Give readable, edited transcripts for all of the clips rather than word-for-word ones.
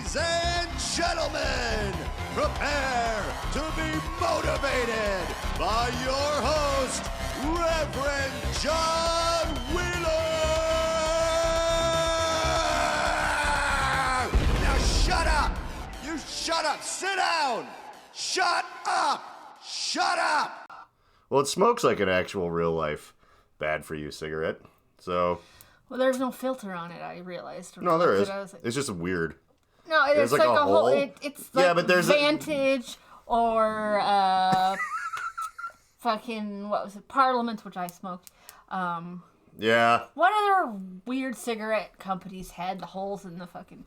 Ladies and gentlemen, prepare to be motivated by your host, Reverend John Wheeler! Now shut up! You shut up! Sit down! Shut up! Shut up! Well, it smokes like an actual real life bad for you cigarette, so... Well, there's no filter on it, I realized. No, there is. Like, it's just weird. No, it's like a whole... It's like yeah, but there's Vantage or fucking, what was it, Parliament, which I smoked. Yeah. What other weird cigarette companies had the holes in the fucking...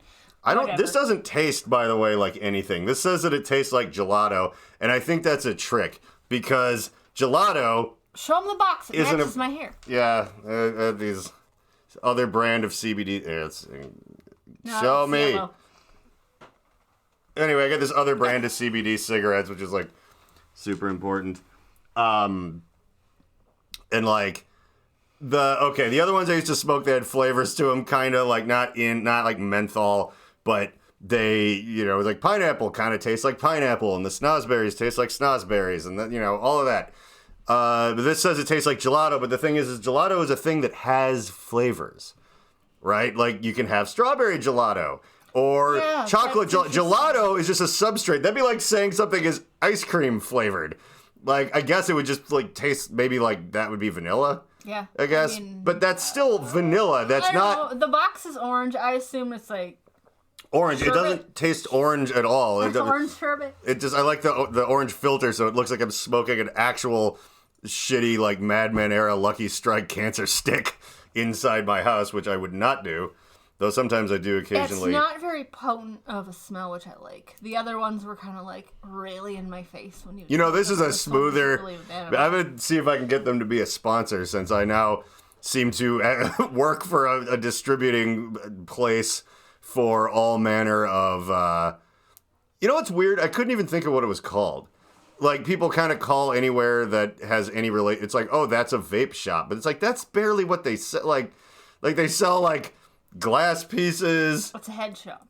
This doesn't taste, by the way, like anything. This says that it tastes like gelato, and I think that's a trick, because gelato... Show them the box. It matches my hair. Yeah, these other brand of CBD... show me. Yellow. Anyway, I got this other brand of CBD cigarettes, which is, like, super important. And, like... The other ones I used to smoke, they had flavors to them, kind of like not like menthol, but they, it was like pineapple kind of tastes like pineapple, and the snozberries taste like snozberries, and then, all of that. But this says it tastes like gelato, but the thing is gelato is a thing that has flavors, right? Like you can have strawberry gelato or chocolate gelato. Gelato is just a substrate. That'd be like saying something is ice cream flavored. Like, I guess it would just like taste maybe like that would be vanilla. Yeah. I guess. But that's still vanilla. That's not... The box is orange. I assume it's like... Orange. Sherbet. It doesn't taste orange at all. It's orange sherbet. I like the orange filter, so it looks like I'm smoking an actual shitty, like, Mad Men era Lucky Strike cancer stick inside my house, which I would not do. Though sometimes I do occasionally. It's not very potent of a smell, which I like. The other ones were kind of like really in my face when you... this is a smoother... Really I'm going to see if I can get them to be a sponsor, since I now seem to work for a distributing place for all manner of... what's weird? I couldn't even think of what it was called. Like, people kind of call anywhere that has any relate... It's like, oh, that's a vape shop. But it's like, that's barely what they sell. Like they sell, like... glass pieces. It's a head shop.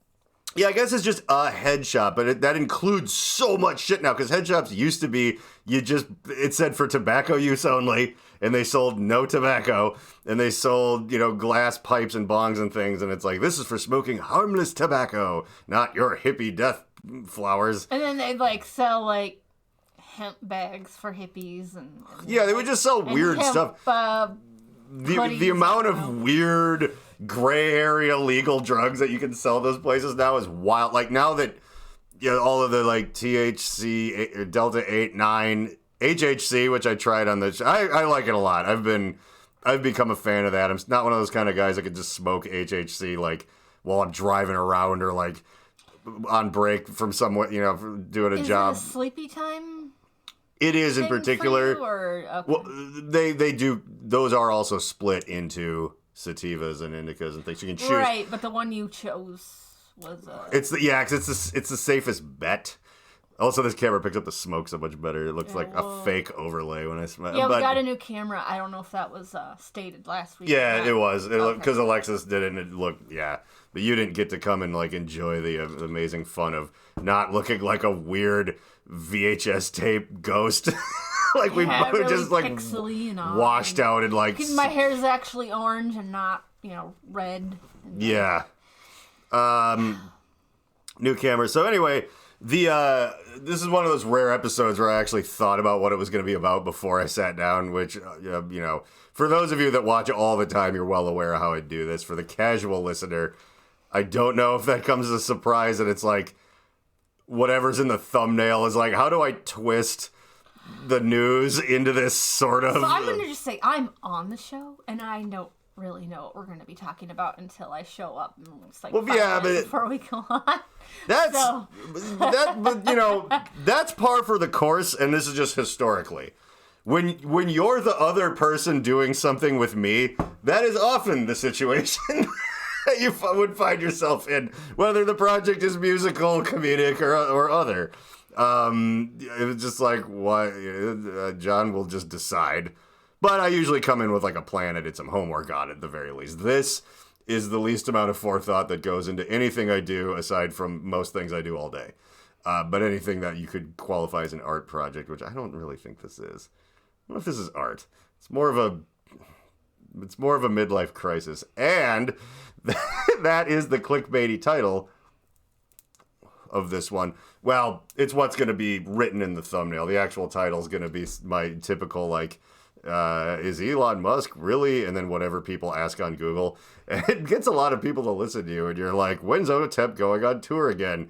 Yeah, I guess it's just a head shop, but that includes so much shit now, because head shops used to be, it said for tobacco use only, and they sold no tobacco, and they sold, glass pipes and bongs and things, and it's like, this is for smoking harmless tobacco, not your hippie death flowers. And then they'd, like, sell, like, hemp bags for hippies, and yeah, they would just sell weird hemp, stuff. The amount of weird... gray area legal drugs that you can sell those places now is wild. Like now that all of the like THC, Delta 8, 9, HHC, which I tried on the I like it a lot. I've become a fan of that. I'm not one of those kind of guys that could just smoke HHC like while I'm driving around or like on break from somewhere, doing a job. Is it a sleepy time? It is in particular. Okay. Well, they do. Those are also split into sativas and indicas and things you can choose. Right, but the one you chose was it's the safest bet. Also, this camera picks up the smoke so much better. It looks like a fake overlay when I smell. Yeah, we got a new camera. I don't know if that was stated last week. Yeah, it was. Because Alexis did it, and it looked, yeah. But you didn't get to come and like enjoy the amazing fun of not looking like a weird VHS tape ghost. Like we really just like washed out and like... My hair is actually orange and not, red. Yeah. New camera. So anyway... this is one of those rare episodes where I actually thought about what it was going to be about before I sat down, which, for those of you that watch it all the time, you're well aware of how I do this. For the casual listener, I don't know if that comes as a surprise, and it's like, whatever's in the thumbnail is like, how do I twist the news into this sort of... So I'm going to just say, I'm on the show, and I don't really know what we're going to be talking about until I show up. It's like before we go on. That's that's par for the course, and this is just historically. When you're the other person doing something with me, that is often the situation that you would find yourself in, whether the project is musical, comedic, or other. It was just like, why? John will just decide. But I usually come in with like a plan. I did some homework on it at the very least. This is the least amount of forethought that goes into anything I do, aside from most things I do all day. But anything that you could qualify as an art project, which I don't really think this is. I don't know if this is art. It's more of a midlife crisis. And that is the clickbaity title of this one. Well, it's what's going to be written in the thumbnail. The actual title is going to be my typical, like, is Elon Musk really? And then whatever people ask on Google. And it gets a lot of people to listen to you. And you're like, when's Otep going on tour again?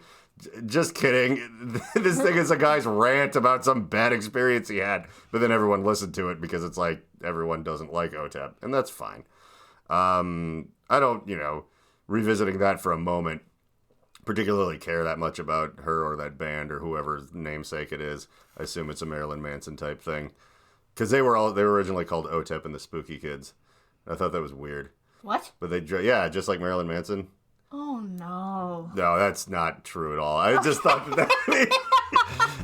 Just kidding. This thing is a guy's rant about some bad experience he had. But then everyone listened to it because it's like everyone doesn't like Otep. And that's fine. I don't, revisiting that for a moment, particularly care that much about her or that band or whoever's namesake it is. I assume it's a Marilyn Manson type thing. Because they were originally called Otep and the Spooky Kids. I thought that was weird. What? But just like Marilyn Manson. Oh, no. No, that's not true at all. I just thought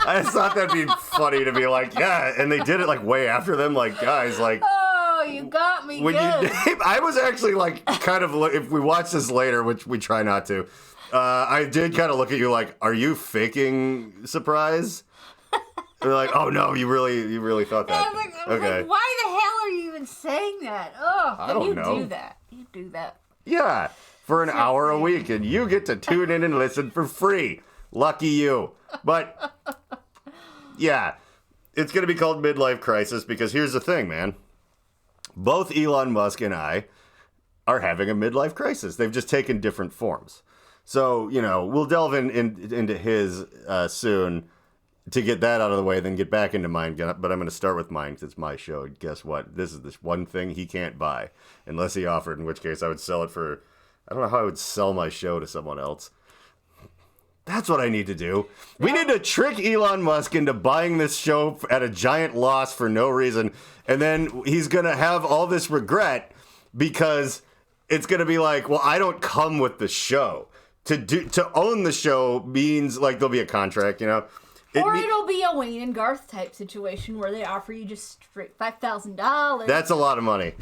I just thought that'd be funny to be like, yeah, and they did it like way after them, like guys, like. Oh, you got me good. I was actually like kind of if we watch this later, which we try not to. I did kind of look at you like, are you faking surprise? They're like, oh no, you really thought that. I was like, why the hell are you even saying that? Oh, I don't know. You do that. Yeah, for an hour a week, and you get to tune in and listen for free. Lucky you. But yeah, it's going to be called Midlife Crisis because here's the thing, man. Both Elon Musk and I are having a midlife crisis. They've just taken different forms. So, we'll delve into his soon to get that out of the way, then get back into mine. But I'm going to start with mine because it's my show. And guess what? This is this one thing he can't buy unless he offered, in which case I would sell it for, I don't know how I would sell my show to someone else. That's what I need to do. We need to trick Elon Musk into buying this show at a giant loss for no reason. And then he's going to have all this regret because it's going to be like, well, I don't come with the show. To own the show means like there'll be a contract, Or it'll be a Wayne and Garth type situation where they offer you just straight $5,000. That's a lot of money.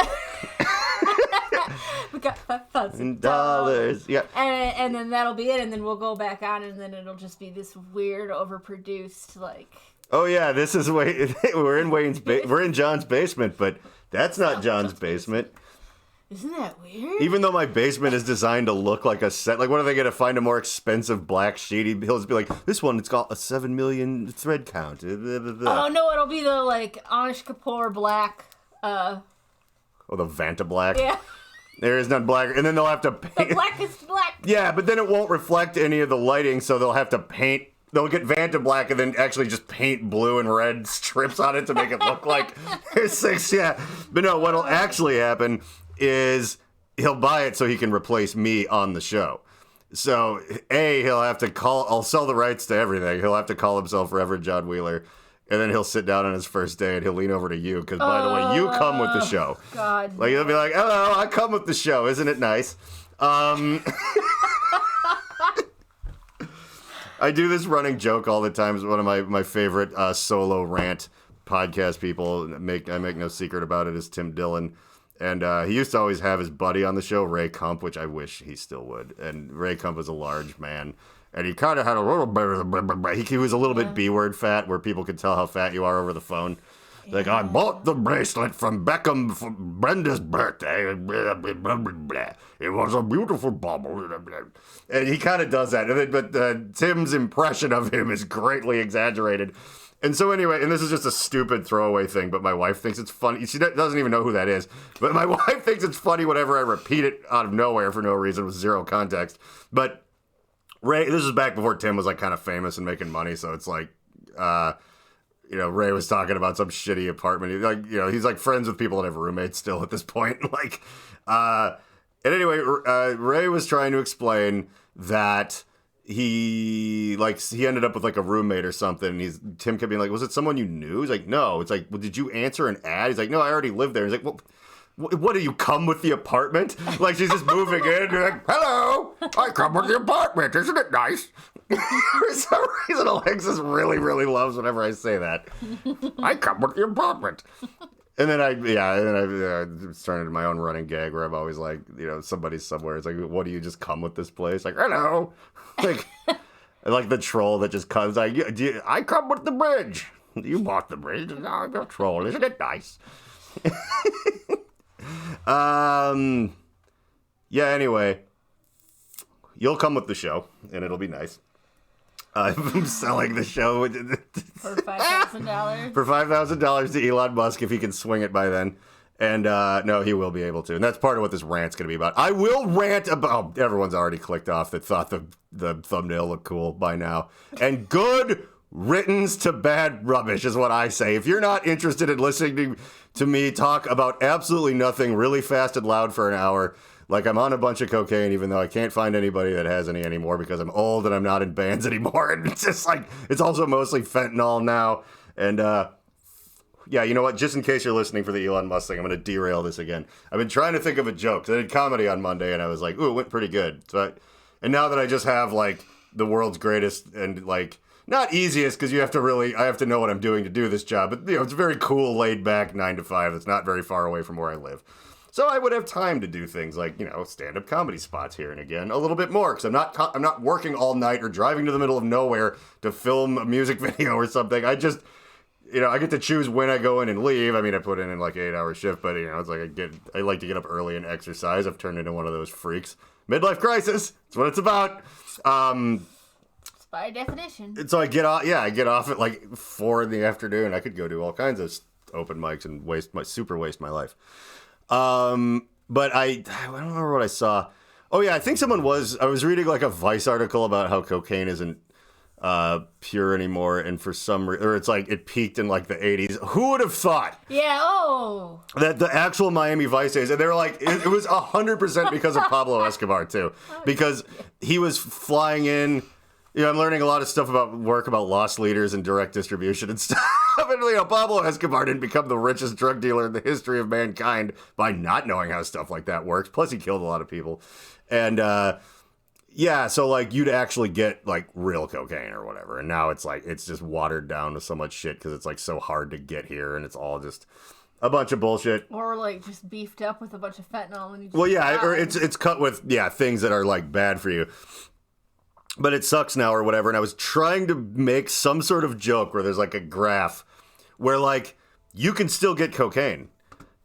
We got $5,000. Yeah. And then that'll be it, and then we'll go back on, and then it'll just be this weird, overproduced, like... Oh, yeah, this is we're in John's basement, but that's not John's basement. Isn't that weird? Even though my basement is designed to look like a set, like, what are they going to find a more expensive black sheet? He'll just be like, this one, it's got a 7 million thread count. Oh, no, it'll be the, like, Anish Kapoor black, Oh, the Vanta black? Yeah. There is none black. And then they'll have to paint. The blackest black. Yeah, but then it won't reflect any of the lighting, so they'll have to paint. They'll get Vanta black and then actually just paint blue and red strips on it to make it look like there's 6. Yeah. But no, what'll actually happen is he'll buy it so he can replace me on the show. So, he'll have to I'll sell the rights to everything. He'll have to call himself Reverend John Wheeler. And then he'll sit down on his first day and he'll lean over to you because, by the way, you come with the show. God. Like, he'll be like, hello, I come with the show. Isn't it nice? I do this running joke all the time. It's one of my favorite solo rant podcast people. I make no secret about it, is Tim Dillon. And he used to always have his buddy on the show, Ray Kump, which I wish he still would. And Ray Kump is a large man. And he kind of had a little bit, he was a little bit B-word fat, where people could tell how fat you are over the phone. Yeah. Like, I bought the bracelet from Beckham for Brenda's birthday. It was a beautiful bauble. And he kind of does that. But Tim's impression of him is greatly exaggerated. And so anyway, and this is just a stupid throwaway thing, but my wife thinks it's funny. She doesn't even know who that is. But my wife thinks it's funny whenever I repeat it out of nowhere for no reason with zero context. But Ray, this is back before Tim was like kind of famous and making money, so it's like, Ray was talking about some shitty apartment. He's like friends with people that have roommates still at this point. And anyway, Ray was trying to explain that he ended up with like a roommate or something. And Tim kept being like, was it someone you knew? He's like, no. It's like, well, did you answer an ad? He's like, no, I already lived there. He's like, well, what do you come with the apartment? Like, she's just moving in. You're like, hello, I come with the apartment. Isn't it nice? For some reason, Alexis really, really loves whenever I say that. I come with the apartment. And then I turned into my own running gag where I'm always like, somebody's somewhere. It's like, what do you just come with this place? Like, hello. Like, like the troll that just comes like, I come with the bridge. You bought the bridge. No, you're a troll. Isn't it nice? Yeah, anyway, you'll come with the show and it'll be nice. I'm selling the show for $5,000. For $5,000 to Elon Musk if he can swing it by then. And no, he will be able to. And that's part of what this rant's going to be about. I will rant about... everyone's already clicked off that thought the thumbnail looked cool by now. And good riddance to bad rubbish is what I say. If you're not interested in listening to me talk about absolutely nothing really fast and loud for an hour... like I'm on a bunch of cocaine, even though I can't find anybody that has any anymore because I'm old and I'm not in bands anymore. And it's just like, it's also mostly fentanyl now. And yeah, you know what? Just in case you're listening for the Elon Musk thing, I'm going to derail this again. I've been trying to think of a joke. I did comedy on Monday and I was like, ooh, it went pretty good. And now that I just have like the world's greatest and like, not easiest because I have to know what I'm doing to do this job. But it's a very cool, laid back 9 to 5. It's not very far away from where I live. So I would have time to do things like, stand-up comedy spots here and again a little bit more because I'm not working all night or driving to the middle of nowhere to film a music video or something. I just, I get to choose when I go in and leave. I mean, I put in like 8-hour shift, but it's like I like to get up early and exercise. I've turned into one of those freaks. Midlife crisis. That's what it's about. By definition. And so I get off at like 4 in the afternoon. I could go do all kinds of open mics and waste my life. But I don't remember what I saw. Oh yeah, I think I was reading like a Vice article about how cocaine isn't pure anymore, and for some reason, or it's like it peaked in like the 80s. Who would have thought? Yeah, that the actual Miami Vice days, and they were like, it was 100% because of Pablo Escobar too, because he was flying in. I'm learning a lot of stuff about lost leaders and direct distribution and stuff. And, Pablo Escobar didn't become the richest drug dealer in the history of mankind by not knowing how stuff like that works. Plus, he killed a lot of people. And, so, like, you'd actually get, like, real cocaine or whatever. And now it's, like, it's just watered down to so much shit because it's, like, so hard to get here. And it's all just a bunch of bullshit. Or, like, just beefed up with a bunch of fentanyl. And or it's cut with, things that are, like, bad for you. But it sucks now or whatever, and I was trying to make some sort of joke where there's like a graph where like you can still get cocaine.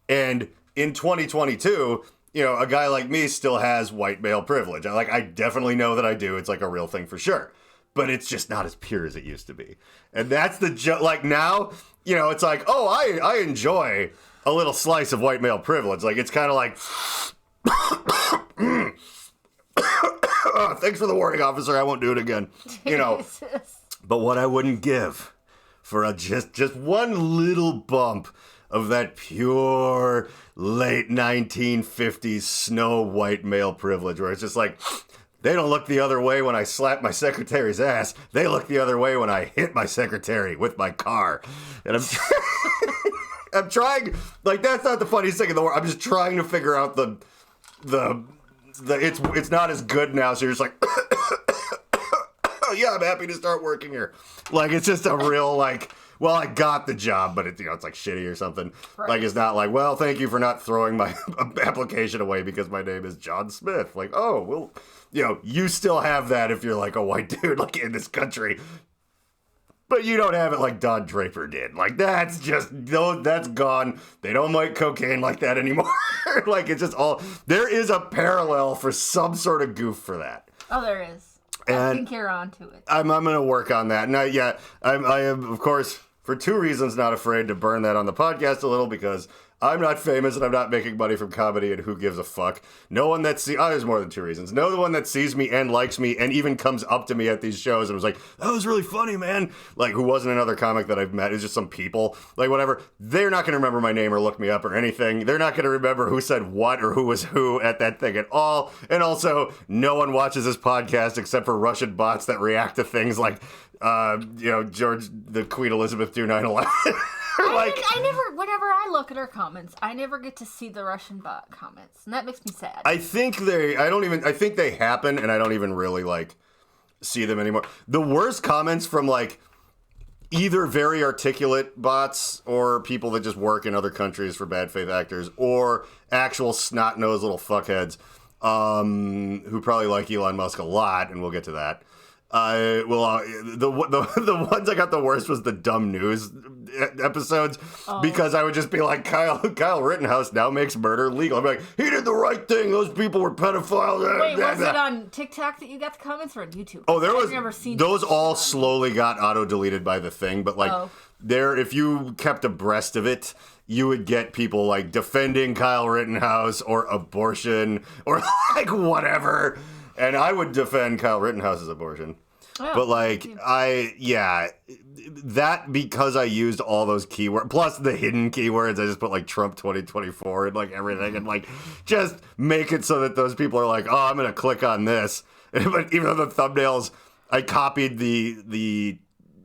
And in 2022, a guy like me still has white male privilege. I definitely know that I do. It's like a real thing for sure. But it's just not as pure as it used to be. And that's the joke. Like now, it's like, oh, I enjoy a little slice of white male privilege. Like it's kind of like... thanks for the warning, officer. I won't do it again. But what I wouldn't give for just one little bump of that pure late 1950s snow white male privilege, where it's just like, they don't look the other way when I slap my secretary's ass. They look the other way when I hit my secretary with my car. And I'm trying, like, that's not the funniest thing in the world. I'm just trying to figure out it's not as good now, so you're just like, oh yeah, I'm happy to start working here. Like, it's just a real, like, well, I got the job, but it's like shitty or something. Right. Like, it's not like, well, thank you for not throwing my application away because my name is John Smith. Like, oh, well, you still have that if you're like a white dude, like in this country. But you don't have it like Don Draper did. Like, that's gone. They don't make cocaine like that anymore. Like, it's just all... There is a parallel for some sort of goof for that. Oh, there is. I think you're onto it. I'm going to work on that. Not yet. I am, of course, for 2 reasons, not afraid to burn that on the podcast a little, because I'm not famous and I'm not making money from comedy, and who gives a fuck? No one that there's more than 2 reasons. No one that sees me and likes me and even comes up to me at these shows and was like, that was really funny, man. Like, who wasn't another comic that I've met. It's just some people. Like, whatever. They're not going to remember my name or look me up or anything. They're not going to remember who said what or who was who at that thing at all. And also, no one watches this podcast except for Russian bots that react to things like, the Queen Elizabeth do 9/11. Whenever I look at her comments, I never get to see the Russian bot comments, and that makes me sad. I think they happen, and I don't even really, like, see them anymore. The worst comments from, like, either very articulate bots or people that just work in other countries for bad faith actors or actual snot-nosed little fuckheads who probably like Elon Musk a lot, and we'll get to that. The ones I got the worst was the dumb news episodes because I would just be like, Kyle Rittenhouse now makes murder legal. I'm like, he did the right thing. Those people were pedophiles. Wait, was it on TikTok that you got the comments or on YouTube? Oh, there was. I've never seen those all slowly got auto deleted by the thing, but like if you kept abreast of it, you would get people like defending Kyle Rittenhouse or abortion or like whatever. And I would defend Kyle Rittenhouse's abortion. Oh, but like, that because I used all those keywords, plus the hidden keywords, I just put like Trump 2024 and like everything and like just make it so that those people are like, oh, I'm going to click on this. But even though the thumbnails, I copied the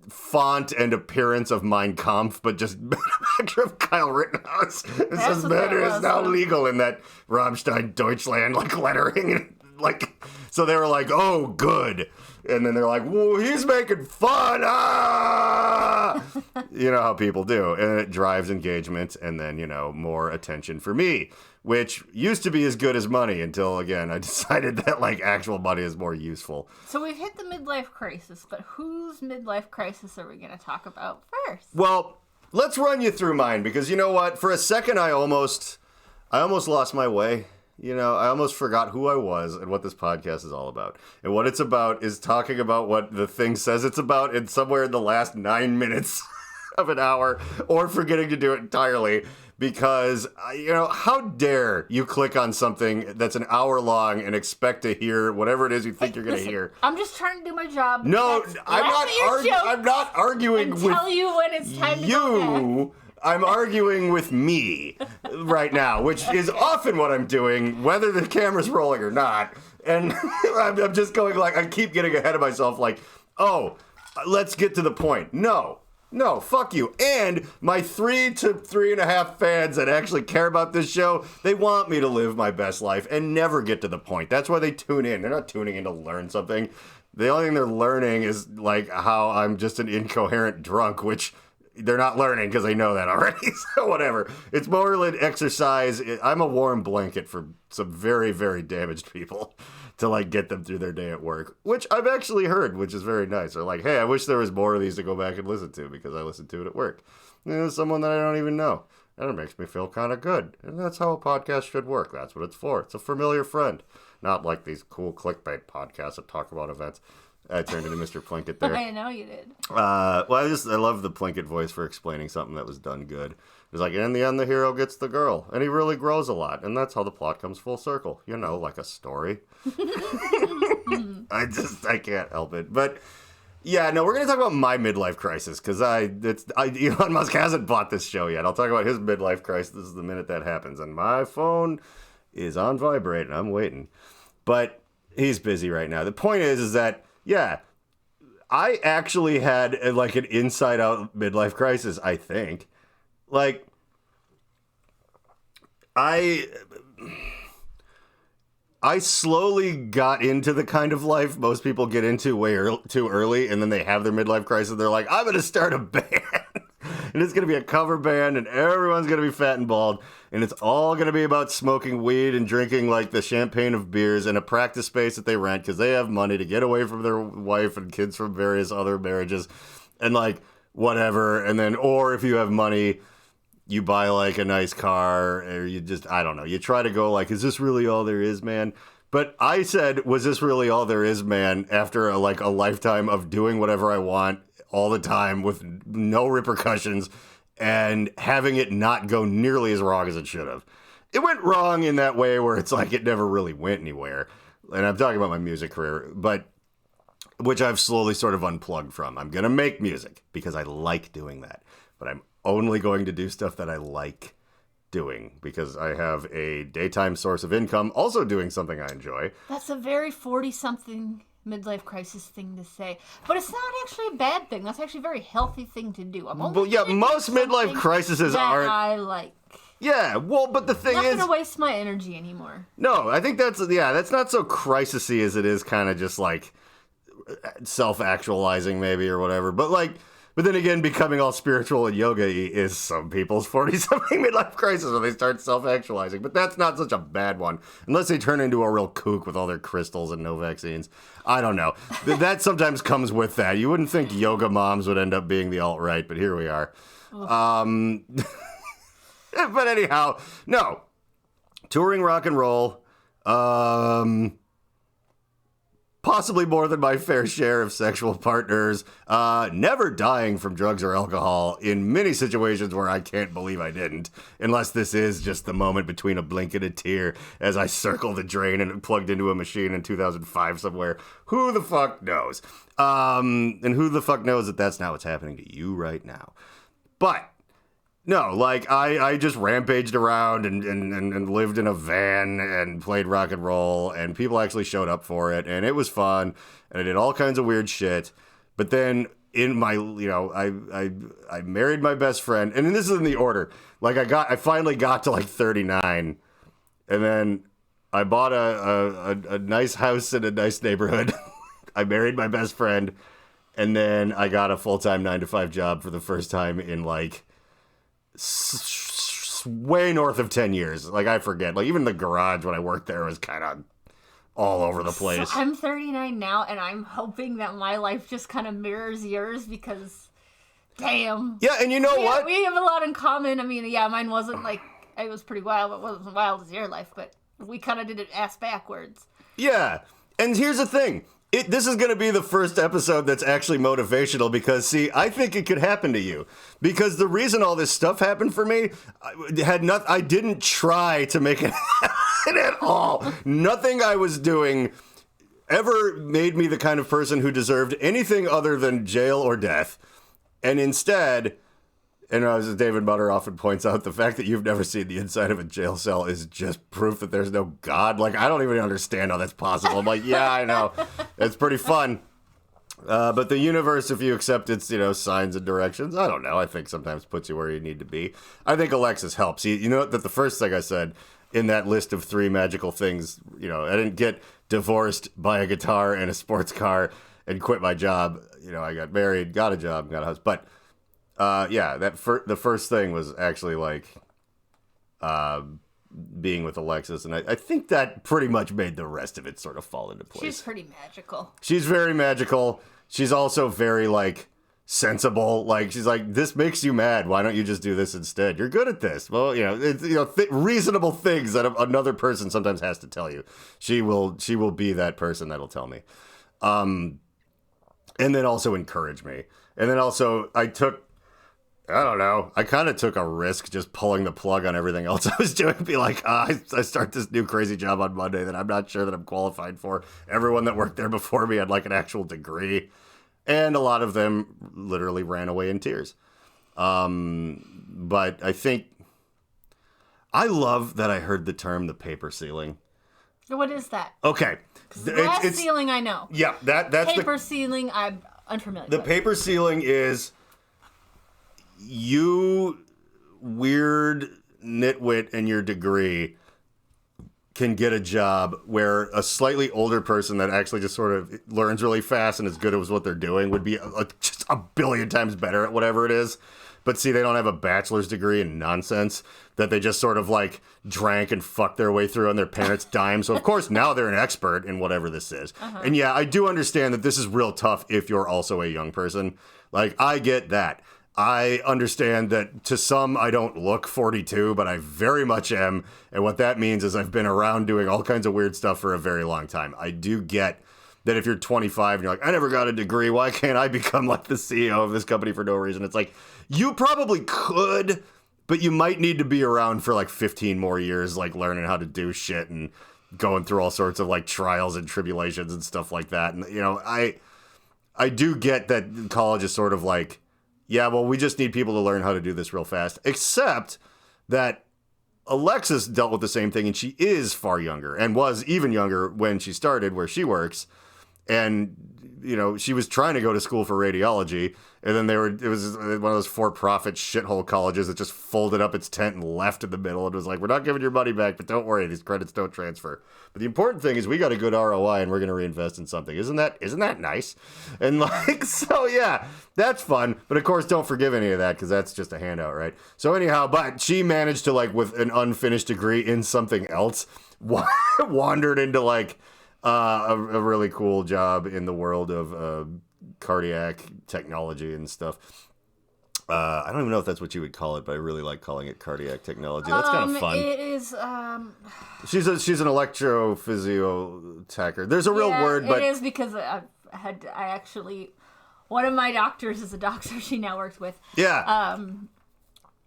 font and appearance of Mein Kampf, but just made a picture of Kyle Rittenhouse. It says murder is now legal in that Rammstein Deutschland like lettering. Like, so they were like, oh, good. And then they're like, whoa, he's making fun. Ah! You know how people do. And it drives engagement and then, more attention for me, which used to be as good as money until, again, I decided that, like, actual money is more useful. So we've hit the midlife crisis, but whose midlife crisis are we going to talk about first? Well, let's run you through mine because you know what? For a second, I almost lost my way. I almost forgot who I was and what this podcast is all about. And what it's about is talking about what the thing says it's about and somewhere in the last 9 minutes of an hour, or forgetting to do it entirely. Because, how dare you click on something that's an hour long and expect to hear whatever it is you think you're going to hear. I'm just trying to do my job. No, I'm not arguing with tell you when it's time to go back. I'm arguing with me right now, which is often what I'm doing, whether the camera's rolling or not. And I'm just going like, I keep getting ahead of myself like, oh, let's get to the point. No, fuck you. And my 3 to 3.5 fans that actually care about this show, they want me to live my best life and never get to the point. That's why they tune in. They're not tuning in to learn something. The only thing they're learning is like how I'm just an incoherent drunk, which they're not learning because they know that already. So whatever. It's more an exercise. I'm a warm blanket for some very, very damaged people to like get them through their day at work, which I've actually heard, which is very nice. They're like, hey, I wish there was more of these to go back and listen to because I listen to it at work. Someone that I don't even know. And it makes me feel kind of good. And that's how a podcast should work. That's what it's for. It's a familiar friend. Not like these cool clickbait podcasts that talk about events. I turned into Mr. Plinkett there. I know you did. I love the Plinkett voice for explaining something that was done good. It's like, in the end, the hero gets the girl, and he really grows a lot, and that's how the plot comes full circle. Like a story. I can't help it. But yeah, no, we're gonna talk about my midlife crisis because Elon Musk hasn't bought this show yet. I'll talk about his midlife crisis the minute that happens, and my phone is on vibrate, and I'm waiting. But he's busy right now. The point is that. Yeah, I actually had an inside-out midlife crisis, I think. Like, I slowly got into the kind of life most people get into way too early, and then they have their midlife crisis. They're like, I'm going to start a band, and it's going to be a cover band, and everyone's going to be fat and bald, and it's all going to be about smoking weed and drinking, like, the champagne of beers in a practice space that they rent because they have money to get away from their wife and kids from various other marriages, and, like, whatever. And then, or if you have money, you buy, like, a nice car, or you just, I don't know, you try to go, like, is this really all there is, man? But I said, was this really all there is, man, after, a lifetime of doing whatever I want all the time with no repercussions, and having it not go nearly as wrong as it should have. It went wrong in that way where it's like it never really went anywhere. And I'm talking about my music career, but which I've slowly sort of unplugged from. I'm going to make music because I like doing that. But I'm only going to do stuff that I like doing because I have a daytime source of income, also doing something I enjoy. That's a very 40-something midlife crisis thing to say, but it's not actually a bad thing. That's actually a very healthy thing to do. Most midlife crises aren't. I like. Yeah, well, but the thing I'm is, not gonna waste my energy anymore. No, I think that's not so crisisy as it is kind of just like self-actualizing maybe or whatever. But like But then again, becoming all spiritual and yoga-y is some people's 40-something midlife crisis when they start self-actualizing. But that's not such a bad one, unless they turn into a real kook with all their crystals and no vaccines. I don't know. That sometimes comes with that. You wouldn't think yoga moms would end up being the alt-right, but here we are. But anyhow, no. Touring rock and roll. Possibly more than my fair share of sexual partners, never dying from drugs or alcohol in many situations where I can't believe I didn't, unless this is just the moment between a blink and a tear as I circle the drain and plugged into a machine in 2005 somewhere. Who the fuck knows? And who the fuck knows that that's not what's happening to you right now? But no, like, I just rampaged around and lived in a van and played rock and roll, and people actually showed up for it, and it was fun, and I did all kinds of weird shit. But then in my, I married my best friend, and this is in the order. Like, I finally got to, like, 39, and then I bought a nice house in a nice neighborhood. I married my best friend, and then I got a full-time 9-to-5 job for the first time in, like, way north of 10 years. Like, I forget. Like, even the garage when I worked there was kind of all over the place. So I'm 39 now, and I'm hoping that my life just kind of mirrors yours because, damn. Yeah, and you know what? We have a lot in common. I mean, yeah, mine wasn't like, it was pretty wild, but it wasn't as wild as your life, but we kind of did it ass backwards. Yeah, and here's the thing. This is going to be the first episode that's actually motivational because, see, I think it could happen to you. Because the reason all this stuff happened for me, I didn't try to make it happen at all. Nothing I was doing ever made me the kind of person who deserved anything other than jail or death. And instead, and as David Butter often points out, the fact that you've never seen the inside of a jail cell is just proof that there's no God. Like, I don't even understand how that's possible. I'm like, yeah, I know. It's pretty fun. But the universe, if you accept its, signs and directions, I don't know. I think sometimes puts you where you need to be. I think Alexis helps. You know that the first thing I said in that list of 3 magical things, I didn't get divorced, buy a guitar and a sports car, and quit my job. I got married, got a job, got a house. But the first thing was actually like being with Alexis, and I think that pretty much made the rest of it sort of fall into place. She's pretty magical. She's very magical. She's also very like sensible. Like, she's like, this makes you mad. Why don't you just do this instead? You're good at this. Well, it's reasonable things that another person sometimes has to tell you. She will be that person that'll tell me, and then also encourage me. And then also I kind of took a risk just pulling the plug on everything else I was doing. Be like, I start this new crazy job on Monday that I'm not sure that I'm qualified for. Everyone that worked there before me had like an actual degree. And a lot of them literally ran away in tears. But I think, I love that I heard the term the paper ceiling. What is that? Okay. Glass ceiling, I know. Yeah, that's paper ceiling, I'm unfamiliar with. The paper ceiling is... you weird nitwit in your degree can get a job where a slightly older person that actually just sort of learns really fast and is good at what they're doing would be just a billion times better at whatever it is. But see, they don't have a bachelor's degree in nonsense that they just sort of like drank and fucked their way through on their parents' dime. So of course now they're an expert in whatever this is. Uh-huh. And yeah, I do understand that this is real tough if you're also a young person. Like, I get that. I understand that to some, I don't look 42, but I very much am. And what that means is I've been around doing all kinds of weird stuff for a very long time. I do get that if you're 25 and you're like, I never got a degree, why can't I become like the CEO of this company for no reason? It's like, you probably could, but you might need to be around for like 15 more years, like learning how to do shit and going through all sorts of like trials and tribulations and stuff like that. And, I do get that college is sort of like, yeah, well, we just need people to learn how to do this real fast. Except that Alexis dealt with the same thing, and she is far younger, and was even younger when she started where she works. And she was trying to go to school for radiology, and then it was one of those for-profit shithole colleges that just folded up its tent and left in the middle and was like, we're not giving your money back, but don't worry, these credits don't transfer. But the important thing is we got a good ROI and we're going to reinvest in something. Isn't that nice? And so yeah, that's fun. But of course, don't forgive any of that because that's just a handout, right? So anyhow, but she managed to with an unfinished degree in something else, wandered into a really cool job in the world of cardiac technology and stuff. I don't even know if that's what you would call it, but I really like calling it cardiac technology. That's kind of fun. It is. She's an electrophysiotech. There's a real word, but it is because one of my doctors is a doctor she now works with. Yeah.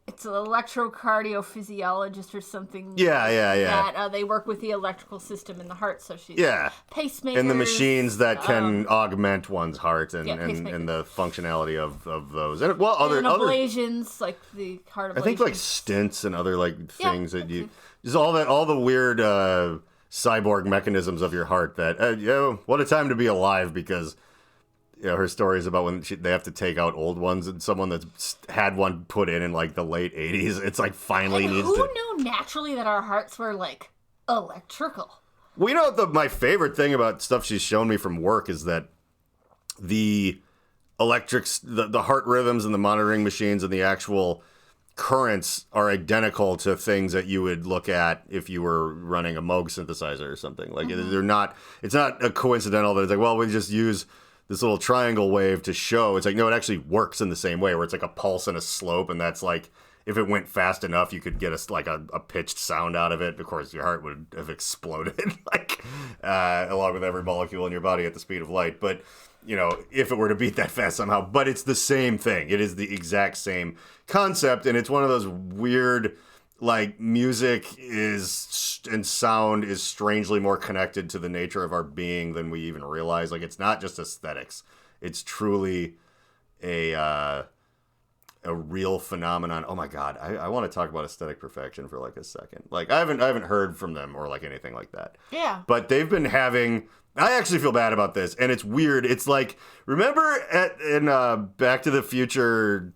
It's an electrocardiophysiologist or something. Yeah. That they work with the electrical system in the heart, so she's pacemakers. And the machines that can augment one's heart and the functionality of those. And other ablations, like the heart ablations. I think stents and other things that you just all the weird cyborg mechanisms of your heart that what a time to be alive, because her story is about when they have to take out old ones, and someone that's had one put in the late 80s. It's finally and needs who to... knew naturally that our hearts were electrical? Well, my favorite thing about stuff she's shown me from work is that the electrics, the heart rhythms and the monitoring machines and the actual currents are identical to things that you would look at if you were running a Moog synthesizer or something. They're not... It's not a coincidental that it's we just use this little triangle wave to show. It's no, it actually works in the same way, where it's a pulse and a slope, and that's if it went fast enough, you could get a pitched sound out of it. Of course, your heart would have exploded, along with every molecule in your body at the speed of light. But, if it were to beat that fast somehow. But it's the same thing. It is the exact same concept, and it's one of those weird... music and sound is strangely more connected to the nature of our being than we even realize. It's not just aesthetics. It's truly a real phenomenon. Oh my God. I want to talk about aesthetic perfection for a second. I haven't heard from them or anything like that. Yeah. But they've been having... I actually feel bad about this, and it's weird. It's remember in Back to the Future...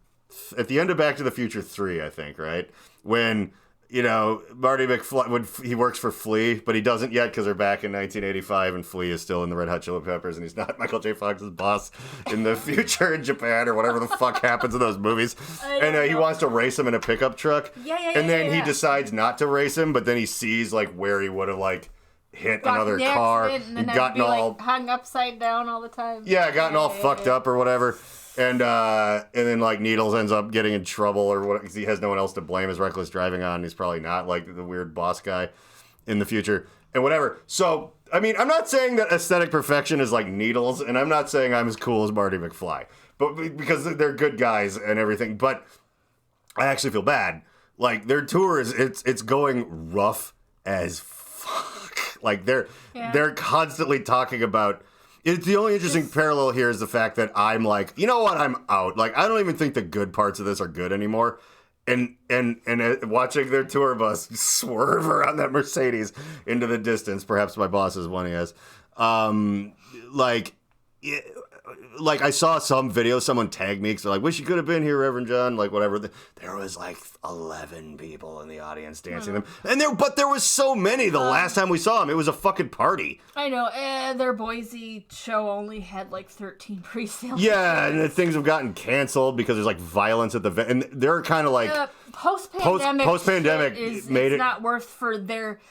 At the end of Back to the Future 3, I think, right? When, Marty McFly, he works for Flea, but he doesn't yet because they're back in 1985 and Flea is still in the Red Hot Chili Peppers and he's not Michael J. Fox's boss in the future in Japan or whatever the fuck happens in those movies. And he wants to race him in a pickup truck. And then he decides not to race him, but then he sees, where he would have, hit another car and gotten all... hung upside down all the time. Yeah, gotten all fucked up or whatever. And then Needles ends up getting in trouble or what, because he has no one else to blame his reckless driving on. He's probably not the weird boss guy in the future and whatever. So, I'm not saying that aesthetic perfection is like Needles, and I'm not saying I'm as cool as Marty McFly, but because they're good guys and everything. But I actually feel bad. Their tour it's going rough as fuck. They're constantly talking about... It's the only interesting parallel here is the fact that I'm you know what? I'm out. I don't even think the good parts of this are good anymore. And watching their tour bus swerve around that Mercedes into the distance, perhaps my boss's one he has, I saw some video, someone tagged me because they're wish you could have been here, Reverend John, whatever. There was 11 people in the audience dancing them. And there was so many the last time we saw them. It was a fucking party. I know. Their Boise show only had 13 pre-sales. Yeah, and things have gotten canceled because there's violence at the and they're kind of post-pandemic it's not worth for their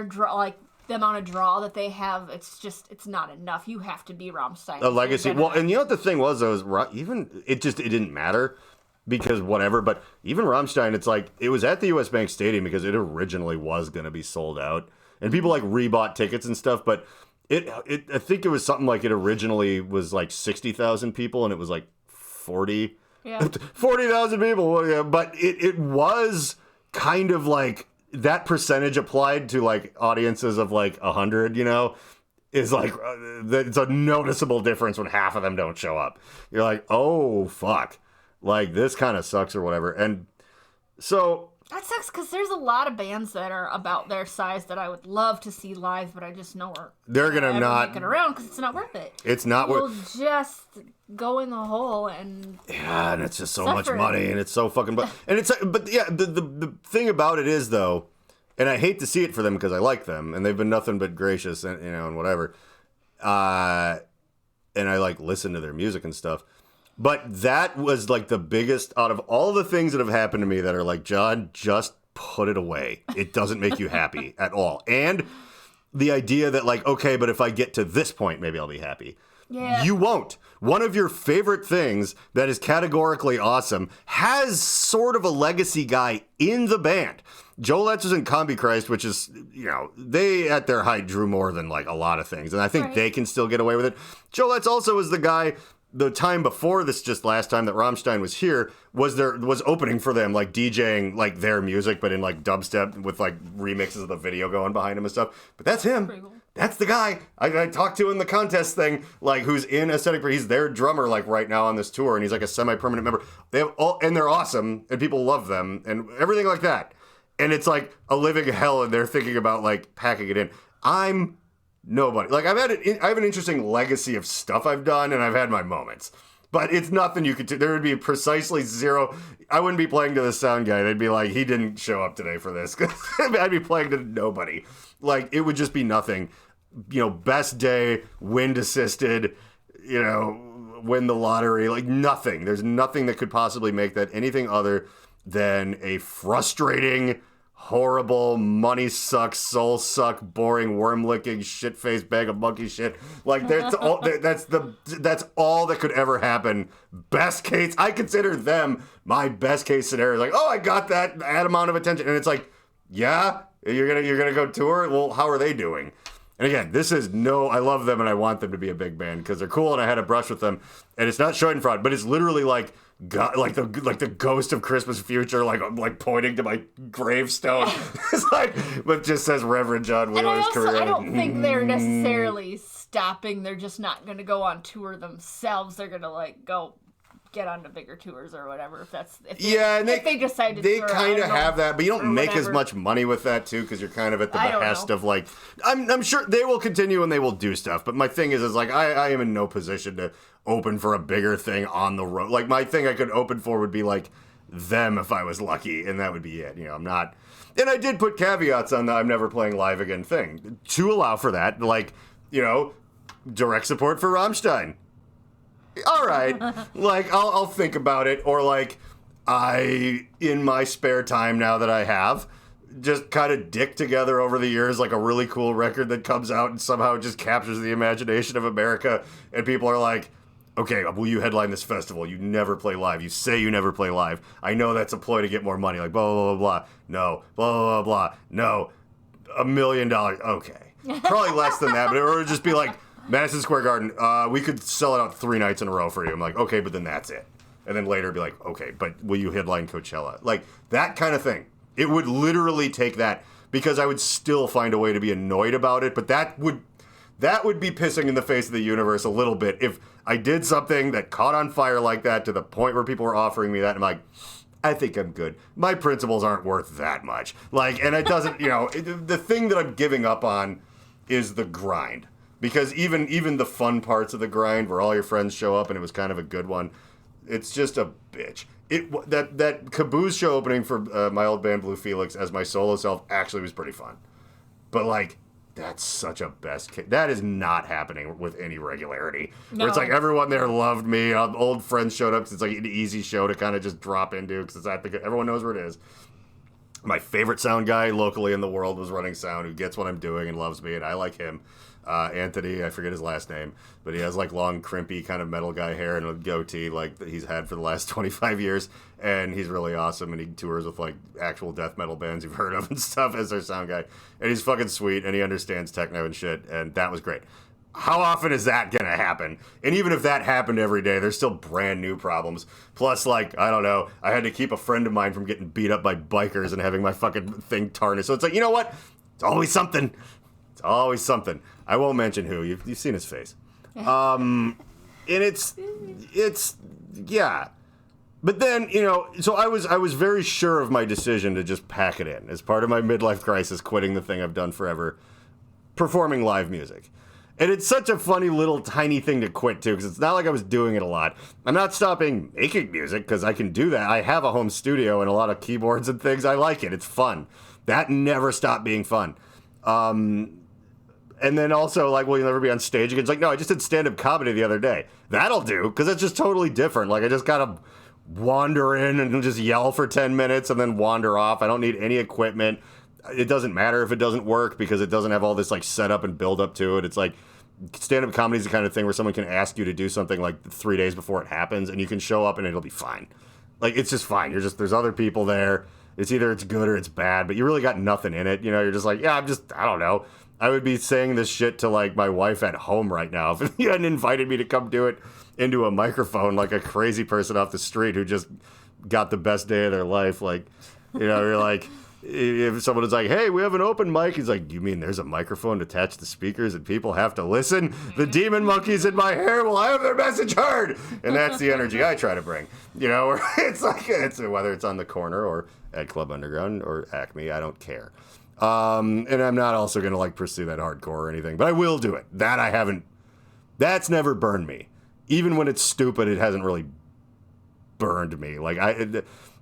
draw, the amount of draw that they have. It's not enough. You have to be Rammstein. A legacy. Well, and you know what the thing was though, is it didn't matter because whatever, but even Rammstein, it's it was at the US Bank Stadium because it originally was going to be sold out and people rebought tickets and stuff, but I think it was something it originally was 60,000 people and it was 40 Yeah. 40,000 people. Yeah, but it was kind of that percentage applied to audiences of 100, is it's a noticeable difference when half of them don't show up. You're oh, fuck. This kind of sucks or whatever. And so That sucks because there's a lot of bands that are about their size that I would love to see live, but I just know they're gonna not make it around because it's not worth it. It's not worth. We'll just go in the hole and and it's just so much money, and it's so fucking. And it's but yeah, the thing about it is though, and I hate to see it for them because I like them and they've been nothing but gracious and and whatever, and I like listen to their music and stuff. But that was like the biggest out of all the things that have happened to me that are like, John, just put it away. It doesn't make you happy at all. And the idea that like, okay, but if I get to this point, maybe I'll be happy. Yeah. You won't. One of your favorite things that is categorically awesome has sort of a legacy guy in the band. Joe Letts was in Combi Christ, which is, they at their height drew more than like a lot of things. And I think they can still get away with it. Joe Letts also was the guy. The time before this, just last time that Rammstein was here, was opening for them, like DJing like their music, but in like dubstep with like remixes of the video going behind him and stuff. But that's him. Cool. That's the guy I talked to in the contest thing, like who's in Aesthetic. He's their drummer like right now on this tour, and he's like a semi-permanent member. They have and they're awesome, and people love them, and everything like that. And it's like a living hell, and they're thinking about like packing it in. I'm nobody. Like I have an interesting legacy of stuff I've done, and I've had my moments. But it's nothing you could do. There would be precisely zero. I wouldn't be playing to the sound guy. They'd be like, he didn't show up today for this. I'd be playing to nobody. Like it would just be nothing. Best day, wind assisted. Win the lottery. Like nothing. There's nothing that could possibly make that anything other than a frustrating, horrible, money suck, soul suck, boring, worm licking, shit faced bag of monkey shit. Like that's all. That's all that could ever happen. Best case, I consider them my best case scenario. Like, oh, I got that amount of attention, and it's like, yeah, you're gonna go tour. Well, how are they doing? And again, this is I love them and I want them to be a big band because they're cool and I had a brush with them. And it's not Schadenfreude, but it's literally like God, like the ghost of Christmas future, like pointing to my gravestone. It's like, but just says Reverend John Wheeler's career. I don't think they're necessarily stopping. They're just not going to go on tour themselves. They're going to like go get on to bigger tours or whatever. If they decide to. They kind of have that, but you don't make as much money with that too because you're kind of at the behest of like. I'm sure they will continue and they will do stuff, but my thing is like I am in no position to open for a bigger thing on the road. Like my thing I could open for would be like them if I was lucky, and that would be it. I'm not. And I did put caveats on the I'm never playing live again thing to allow for that. Like direct support for Rammstein. All right, like I'll think about it, or like in my spare time now that I have, just kind of dick together over the years like a really cool record that comes out and somehow just captures the imagination of America, and people are like, okay, will you headline this festival? You never play live. You say you never play live. I know that's a ploy to get more money. Like blah blah blah blah. No, blah blah blah blah. No, $1 million. Okay, probably less than that, but it would just be like. Madison Square Garden, we could sell it out 3 nights in a row for you. I'm like, okay, but then that's it. And then later be like, okay, but will you headline Coachella? Like, that kind of thing. It would literally take that, because I would still find a way to be annoyed about it, but that would be pissing in the face of the universe a little bit if I did something that caught on fire like that to the point where people were offering me that, and I'm like, I think I'm good. My principles aren't worth that much. Like, and it doesn't, the thing that I'm giving up on is the grind. Because even the fun parts of the grind where all your friends show up and it was kind of a good one, it's just a bitch. That Caboose show opening for my old band Blue Felix as my solo self actually was pretty fun. But like, that's such a best case. That is not happening with any regularity. No. Where it's like everyone there loved me. Old friends showed up. So it's like an easy show to kind of just drop into because everyone knows where it is. My favorite sound guy locally in the world was running sound, who gets what I'm doing and loves me, and I like him. Anthony, I forget his last name, but he has like long, crimpy kind of metal guy hair and a goatee like that he's had for the last 25 years, and he's really awesome, and he tours with like actual death metal bands you've heard of and stuff as their sound guy, and he's fucking sweet, and he understands techno and shit, and that was great. How often is that gonna happen? And even if that happened every day, there's still brand new problems. Plus, like, I don't know, I had to keep a friend of mine from getting beat up by bikers and having my fucking thing tarnished. So it's like, you know what? It's always something. It's always something. I won't mention who. You've seen his face. And it's yeah. But then, so I was very sure of my decision to just pack it in as part of my midlife crisis, quitting the thing I've done forever, performing live music. And it's such a funny little tiny thing to quit, too, because it's not like I was doing it a lot. I'm not stopping making music, because I can do that. I have a home studio and a lot of keyboards and things. I like it. It's fun. That never stopped being fun. And then also, like, will you never be on stage again? It's like, no, I just did stand-up comedy the other day. That'll do, because it's just totally different. Like, I just gotta wander in and just yell for 10 minutes and then wander off. I don't need any equipment. It doesn't matter if it doesn't work because it doesn't have all this like setup and build up to it. It's like stand-up comedy is the kind of thing where someone can ask you to do something like 3 days before it happens and you can show up and it'll be fine. Like, it's just fine. There's other people there. It's either it's good or it's bad, but you really got nothing in it. You're just like, yeah, I don't know. I would be saying this shit to like my wife at home right now if you hadn't invited me to come do it into a microphone like a crazy person off the street who just got the best day of their life. Like, you're like, if someone is like, hey, we have an open mic, he's like, you mean there's a microphone attached to speakers and people have to listen? The demon monkeys in my hair will have their message heard. And that's the energy I try to bring. It's like, whether it's on the corner or at Club Underground or Acme, I don't care. And I'm not also going to like pursue that hardcore or anything, but I will do it. That's never burned me. Even when it's stupid, it hasn't really burned me. Like,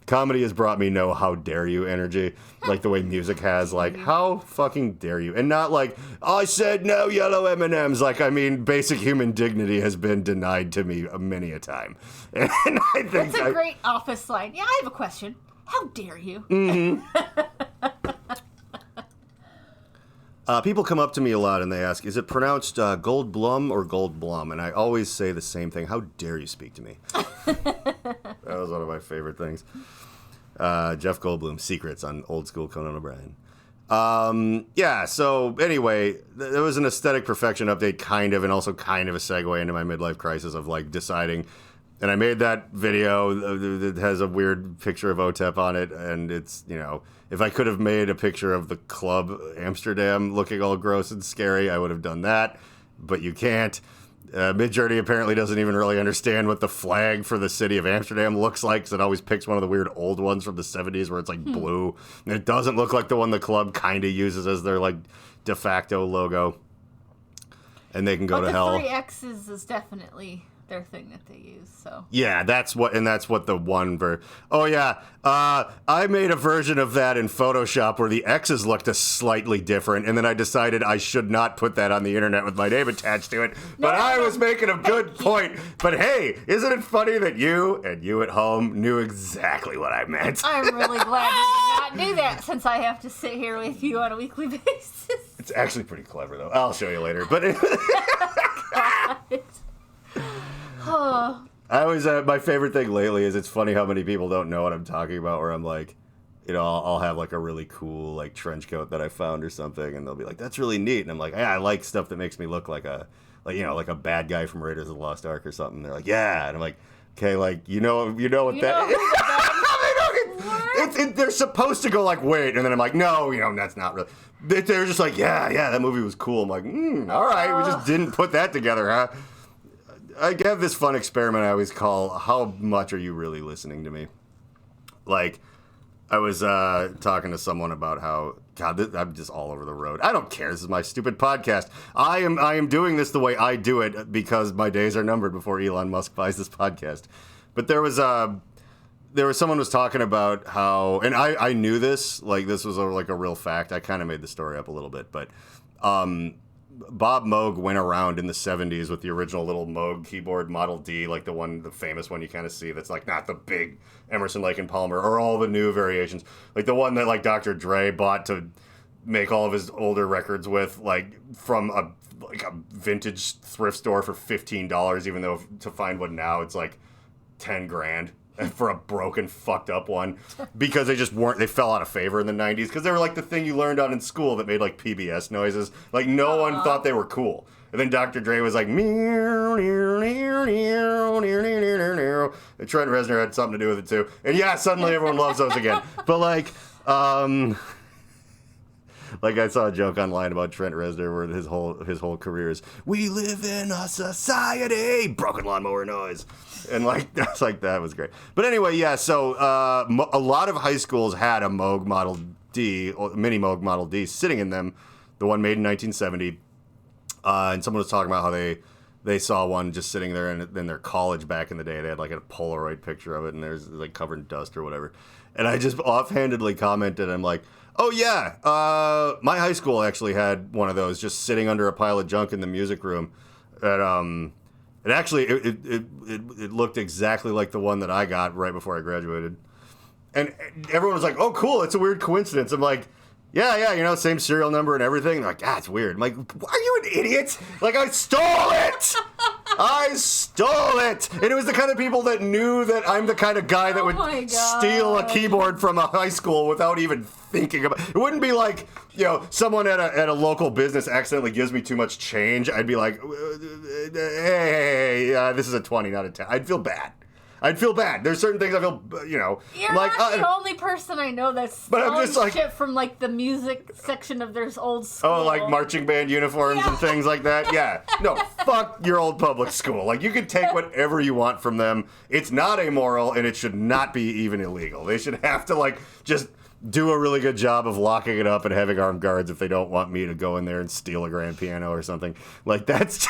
comedy has brought me no how dare you energy, like the way music has, like, how fucking dare you? And not like, I said no yellow M&Ms. Like, I mean, basic human dignity has been denied to me many a time. And I think that's a great office line. Yeah, I have a question. How dare you? Mm-hmm. People come up to me a lot and they ask, is it pronounced Goldblum or Goldblum? And I always say the same thing. How dare you speak to me? That was one of my favorite things. Jeff Goldblum, Secrets on Old School Conan O'Brien. So anyway, there was an aesthetic perfection update, kind of, and also kind of a segue into my midlife crisis of like deciding. And I made that video that has a weird picture of OTEP on it. And it's, if I could have made a picture of the club Amsterdam looking all gross and scary, I would have done that. But you can't. Midjourney apparently doesn't even really understand what the flag for the city of Amsterdam looks like, because it always picks one of the weird old ones from the 70s where it's like blue. And it doesn't look like the one the club kind of uses as their like de facto logo. And they can go to hell. But the 3 X's is definitely their thing that they use, so. Yeah, that's what the one oh yeah, I made a version of that in Photoshop where the X's looked slightly different, and then I decided I should not put that on the internet with my name attached to it, but I was making a good point. But hey, isn't it funny that you and you at home knew exactly what I meant? I'm really glad you did not do that, since I have to sit here with you on a weekly basis. It's actually pretty clever, though. I'll show you later, but I always, my favorite thing lately is it's funny how many people don't know what I'm talking about, where I'm like, I'll have like a really cool like trench coat that I found or something, and they'll be like, that's really neat. And I'm like, yeah, I like stuff that makes me look like like a bad guy from Raiders of the Lost Ark or something. They're like, yeah. And I'm like, okay, like, you know what that is? They're supposed to go like, wait. And then I'm like, no, that's not really. They're just like, yeah, that movie was cool. I'm like, all right, we just didn't put that together, huh? I have this fun experiment I always call, how much are you really listening to me? Like, I was talking to someone about how, God, I'm just all over the road. I don't care. This is my stupid podcast. I am doing this the way I do it because my days are numbered before Elon Musk buys this podcast. But there was someone was talking about how, and I knew this, like this was like a real fact. I kind of made the story up a little bit, but Bob Moog went around in the 70s with the original little Moog keyboard Model D, like the famous one you kind of see that's like not the big Emerson, Lake and Palmer, or all the new variations, like the one that like Dr. Dre bought to make all of his older records with, like from a vintage thrift store for $15, even though to find one now it's like $10,000 for a broken, fucked up one, because they fell out of favor in the 90s because they were like the thing you learned on in school that made like PBS noises. Like no one thought they were cool. And then Dr. Dre was like, and Trent Reznor had something to do with it too. And yeah, suddenly everyone loves those again. But like, Like I saw a joke online about Trent Reznor where his whole career is, we live in a society, broken lawnmower noise. And like, that's like, that was great. But anyway, yeah, so a lot of high schools had a Moog Model D, or mini Moog Model D sitting in them, the one made in 1970. And someone was talking about how they saw one just sitting there in their college back in the day. They had like a Polaroid picture of it, and there's like covered in dust or whatever. And I just offhandedly commented, I'm like, oh yeah, my high school actually had one of those just sitting under a pile of junk in the music room. And it actually it looked exactly like the one that I got right before I graduated. And everyone was like, oh cool, it's a weird coincidence. I'm like, yeah, same serial number and everything. They're like, it's weird. I'm like, are you an idiot? Like, I stole it! I stole it! And it was the kind of people that knew that I'm the kind of guy that would steal a keyboard from a high school without even thinking about it. It wouldn't be like, someone at a local business accidentally gives me too much change. I'd be like, hey, this is a 20, not a 10. I'd feel bad. There's certain things I feel, You're like not the only person I know that's stealing shit from like the music section of their old school. Oh, like marching band uniforms and things like that? Yeah. No, fuck your old public school. Like, you can take whatever you want from them. It's not amoral, and it should not be even illegal. They should have to, like, just do a really good job of locking it up and having armed guards if they don't want me to go in there and steal a grand piano or something. Like, that's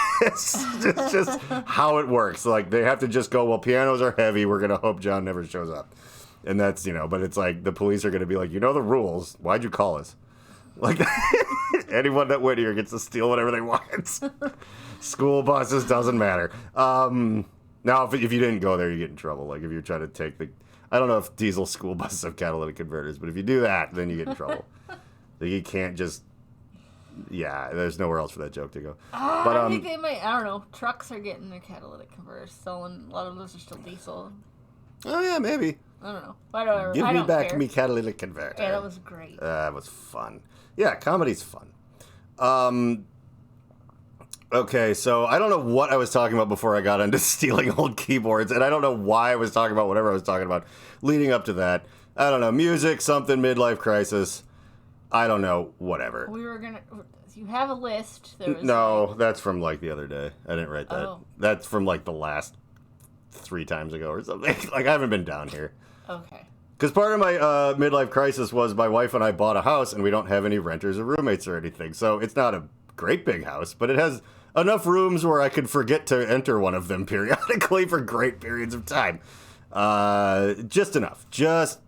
just how it works. Like, they have to just go, well, pianos are heavy. We're going to hope John never shows up. And that's, but it's like the police are going to be like, the rules. Why'd you call us? Like, anyone that went here gets to steal whatever they want. School buses, doesn't matter. Now, if you didn't go there, you get in trouble. Like, if you're trying to take I don't know if diesel school buses have catalytic converters, but if you do that, then you get in trouble. Like, you can't just... Yeah, there's nowhere else for that joke to go. But I think they might... I don't know. Trucks are getting their catalytic converters stolen. A lot of those are still diesel. Oh, yeah, maybe. I don't know. Whatever. Give me back me catalytic converter. Yeah, that was great. That was fun. Yeah, comedy's fun. Okay, so I don't know what I was talking about before I got into stealing old keyboards, and I don't know why I was talking about whatever I was talking about leading up to that. I don't know, music, something, midlife crisis. I don't know, whatever. You have a list. No, that's from like the other day. I didn't write that. Oh. That's from like the last 3 times ago or something. Like, I haven't been down here. Okay. Because part of my midlife crisis was my wife and I bought a house, and we don't have any renters or roommates or anything. So it's not a great big house, but it has enough rooms where I could forget to enter one of them periodically for great periods of time. Just enough. Just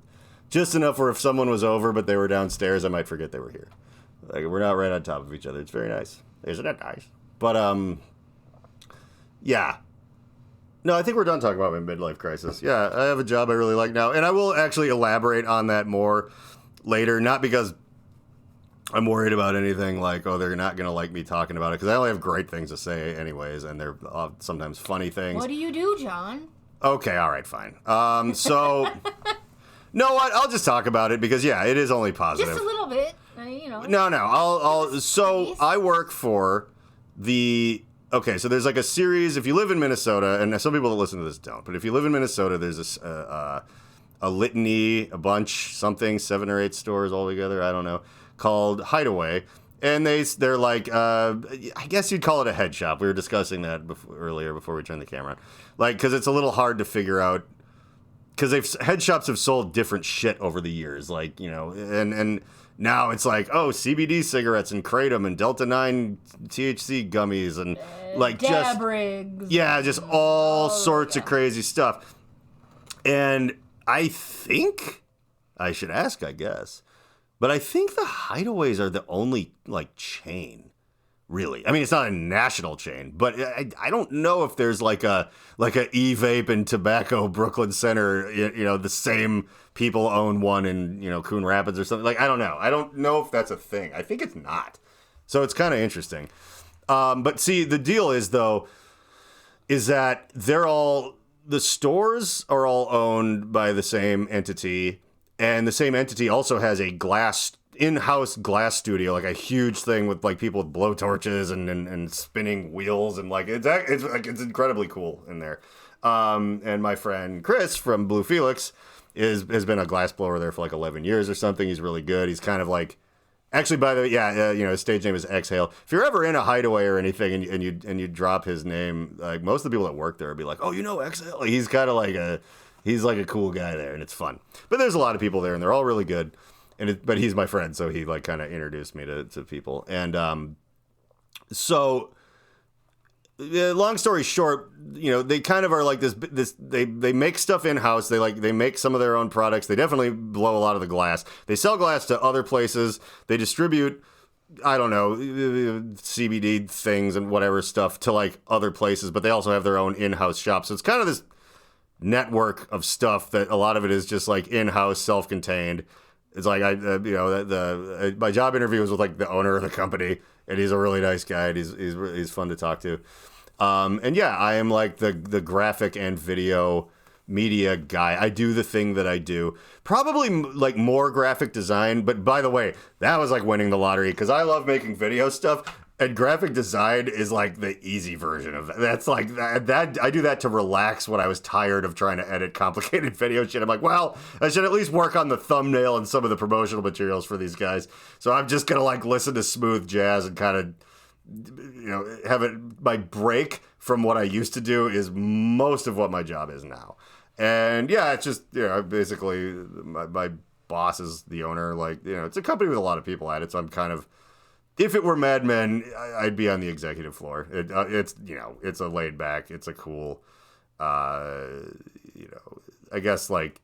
enough where if someone was over but they were downstairs, I might forget they were here. Like, we're not right on top of each other. It's very nice. Isn't it nice? But, yeah. No, I think we're done talking about my midlife crisis. Yeah, I have a job I really like now. And I will actually elaborate on that more later. Not because I'm worried about anything like, they're not going to like me talking about it. Because I only have great things to say anyways. And they're sometimes funny things. What do you do, John? Okay, all right, fine. So, no, what? I'll just talk about it because, yeah, it is only positive. Just a little bit, No. So I work for the... Okay, so there's like a series, if you live in Minnesota, and some people that listen to this don't, but if you live in Minnesota, there's a litany, a bunch, something, 7 or 8 stores all together, I don't know, called Hideaway. And they're like, I guess you'd call it a head shop. We were discussing that earlier before we turned the camera on. Like, because it's a little hard to figure out, because head shops have sold different shit over the years, like, and now it's like, CBD cigarettes and Kratom and Delta 9 THC gummies and like dab rigs. Yeah, just all sorts of crazy stuff. And I think I should ask, I guess, but I think the Hideaways are the only like chain. Really, I mean, it's not a national chain, but I don't know if there's like a e-vape and tobacco Brooklyn Center. The same people own one in Coon Rapids or something. Like, I don't know. I don't know if that's a thing. I think it's not. So it's kind of interesting. But see, the deal is that the stores are all owned by the same entity, and the same entity also has a in-house glass studio, like a huge thing with like people with blowtorches and spinning wheels, and like it's incredibly cool in there. And my friend Chris from Blue Felix has been a glass blower there for like 11 years or something. He's really good. He's kind of like Actually, by the way, his stage name is Exhale. If you're ever in a Hideaway or anything, and you drop his name, like most of the people that work there would be like, "Oh, you know Exhale?" Like, he's kind of like he's like a cool guy there, and it's fun. But there's a lot of people there, and they're all really good. But he's my friend, so he like kind of introduced me to people, and so. Long story short, they kind of are like this. They make stuff in house. They make some of their own products. They definitely blow a lot of the glass. They sell glass to other places. They distribute, I don't know, CBD things and whatever stuff to like other places. But they also have their own in-house shop. So it's kind of this network of stuff that a lot of it is just like in-house, self-contained. It's like my job interview was with like the owner of the company, and he's a really nice guy. And he's fun to talk to. I am like the graphic and video media guy. I do the thing that I do. Probably like more graphic design, but by the way, that was like winning the lottery because I love making video stuff. And graphic design is like the easy version of that. That's like that. I do that to relax when I was tired of trying to edit complicated video shit. I'm like, well, I should at least work on the thumbnail and some of the promotional materials for these guys. So I'm just gonna like listen to smooth jazz and kind of, have it. My break from what I used to do is most of what my job is now. And yeah, it's just basically my boss is the owner. Like it's a company with a lot of people at it. So I'm kind of. If it were Mad Men, I'd be on the executive floor. It's it's a laid back, it's a cool, I guess like,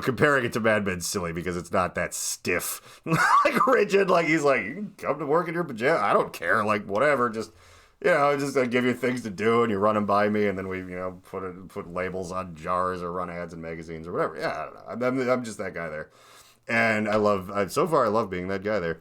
comparing it to Mad Men's silly because it's not that stiff, like rigid. Like he's like, you can come to work in your pajamas. I don't care, like whatever. Just I give you things to do and you run them by me, and then we put labels on jars or run ads in magazines or whatever. Yeah, I don't know. I'm just that guy there. And I love being that guy there.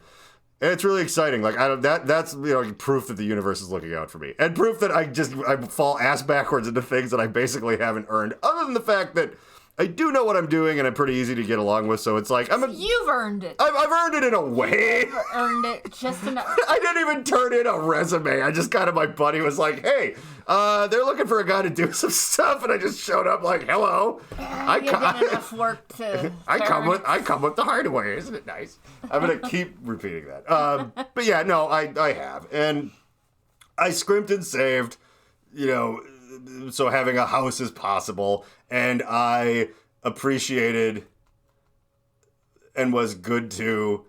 And it's really exciting. Like that's proof that the universe is looking out for me. And proof that I fall ass backwards into things that I basically haven't earned, other than the fact that I do know what I'm doing and I'm pretty easy to get along with, so it's like you've earned it. I've earned it in a way. You've earned it just enough. I didn't even turn in a resume. I just my buddy was like, hey, they're looking for a guy to do some stuff, and I just showed up like, hello. You did enough work to I come with the Hideaway, isn't it nice? I'm gonna keep repeating that. But yeah, no, I have. And I scrimped and saved, so having a house is possible, and I appreciated and was good to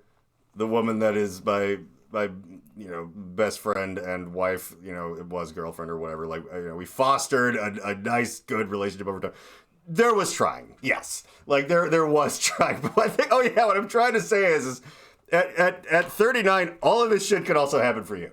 the woman that is my best friend and wife, it was girlfriend or whatever. Like, we fostered a nice, good relationship over time. There was trying, yes. Like there was trying, but I think, what I'm trying to say is at 39, all of this shit could also happen for you.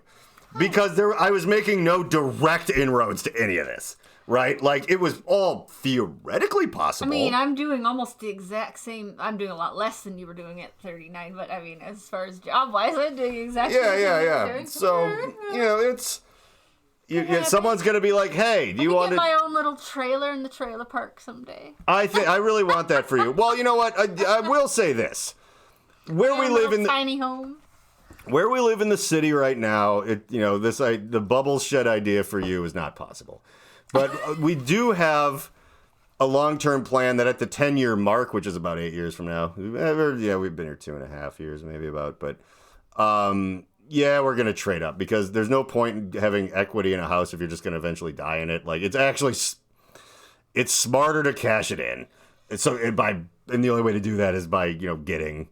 Because I was making no direct inroads to any of this, right? Like, it was all theoretically possible. I mean, I'm doing almost the exact same. I'm doing a lot less than you were doing at 39, but I mean, as far as job-wise, I'm doing exactly what you were doing. So, it's... someone's going to be like, hey, do you want to... get my own little trailer in the trailer park someday. I really want that for you. Well, you know what? I will say this. Where we live in the... tiny home. Where we live in the city right now, the bubble shed idea for you is not possible. But we do have a long-term plan that at the 10-year mark, which is about 8 years from now, we've been here 2.5 years, maybe about, but we're going to trade up because there's no point in having equity in a house if you're just going to eventually die in it. Like, it's smarter to cash it in. And the only way to do that is by, getting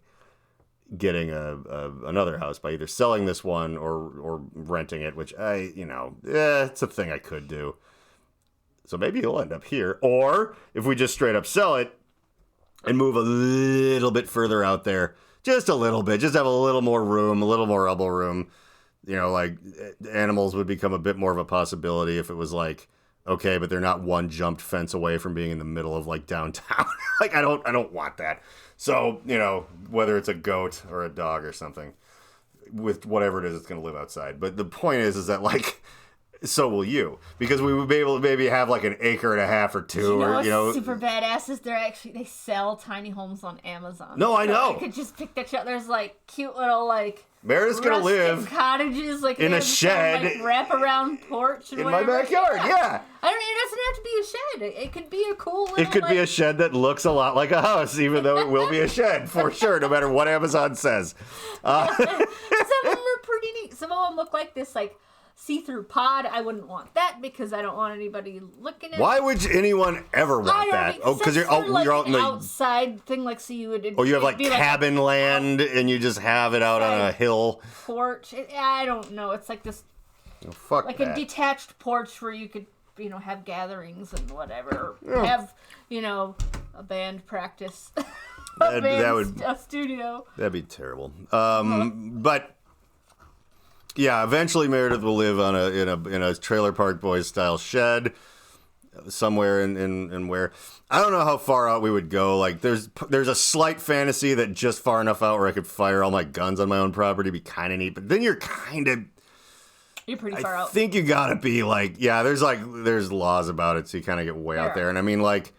another house by either selling this one or renting it, which it's a thing I could do. So maybe you'll end up here. Or if we just straight up sell it and move a little bit further out there, just a little bit, just have a little more room, a little more elbow room, like animals would become a bit more of a possibility if it was like, okay, but they're not one jumped fence away from being in the middle of like downtown. Like, I don't want that. So, whether it's a goat or a dog or something, with whatever it is, it's going to live outside. But the point is that, like, so will you, because we would be able to maybe have like an acre and a half or two, super badass is they sell tiny homes on Amazon. No, I know. I could just pick that shit up. There's like cute little like Meredith's gonna live cottages like in a shed, like wraparound porch and in whatever. my backyard. Yeah. It doesn't have to be a shed. It could be a cool little, It could be a shed that looks a lot like a house, even though it will be a shed for sure, no matter what Amazon says. Some of them are pretty neat. Some of them look like this like see-through pod. I wouldn't want that because I don't want anybody looking at it. Why would anyone ever want that? Oh, because you're out in the outside thing, like so you would. You have like cabin land, and you just have it out on a hill porch. I don't know. It's like this, like a detached porch where you could, have gatherings and whatever. Have a band practice. A studio. That'd be terrible. But. Yeah, eventually Meredith will live on in a Trailer Park Boys style shed somewhere in where I don't know how far out we would go. Like there's a slight fantasy that just far enough out where I could fire all my guns on my own property be kind of neat. But then you're pretty far out. I think you gotta be like, there's laws about it, so you kind of get way out there. And I mean like.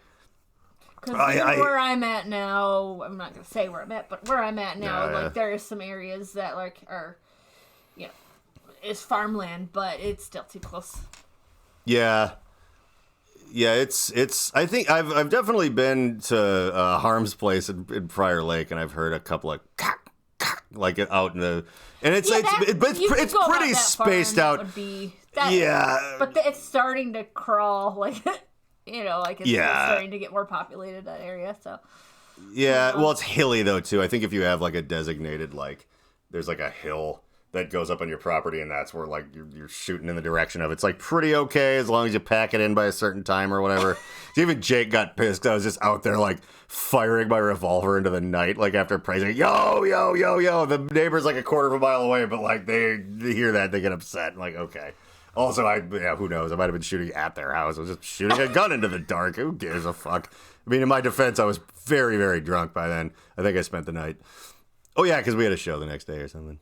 Because where I'm at now, I'm not gonna say where I'm at, but where I'm at now, there are some areas that are. Is farmland, but it's still too close. Yeah, it's. I think I've definitely been to Harm's place in Prior Lake, and I've heard a couple of like out in the, and it's pretty spaced out. But it's starting to crawl, like it's starting to get more populated, that area. So well, it's hilly though too. I think if you have like a designated there's like a hill that goes up on your property, and that's where like you're shooting in the direction of. It's like pretty okay as long as you pack it in by a certain time or whatever. Even Jake got pissed. I was just out there like firing my revolver into the night, like after praising, yo. The neighbor's like a quarter of a mile away, but like they hear that, they get upset. I'm like, okay. Also, who knows? I might have been shooting at their house. I was just shooting a gun into the dark. Who gives a fuck? I mean, in my defense, I was very, very drunk by then. I think I spent the night. Oh yeah, because we had a show the next day or something.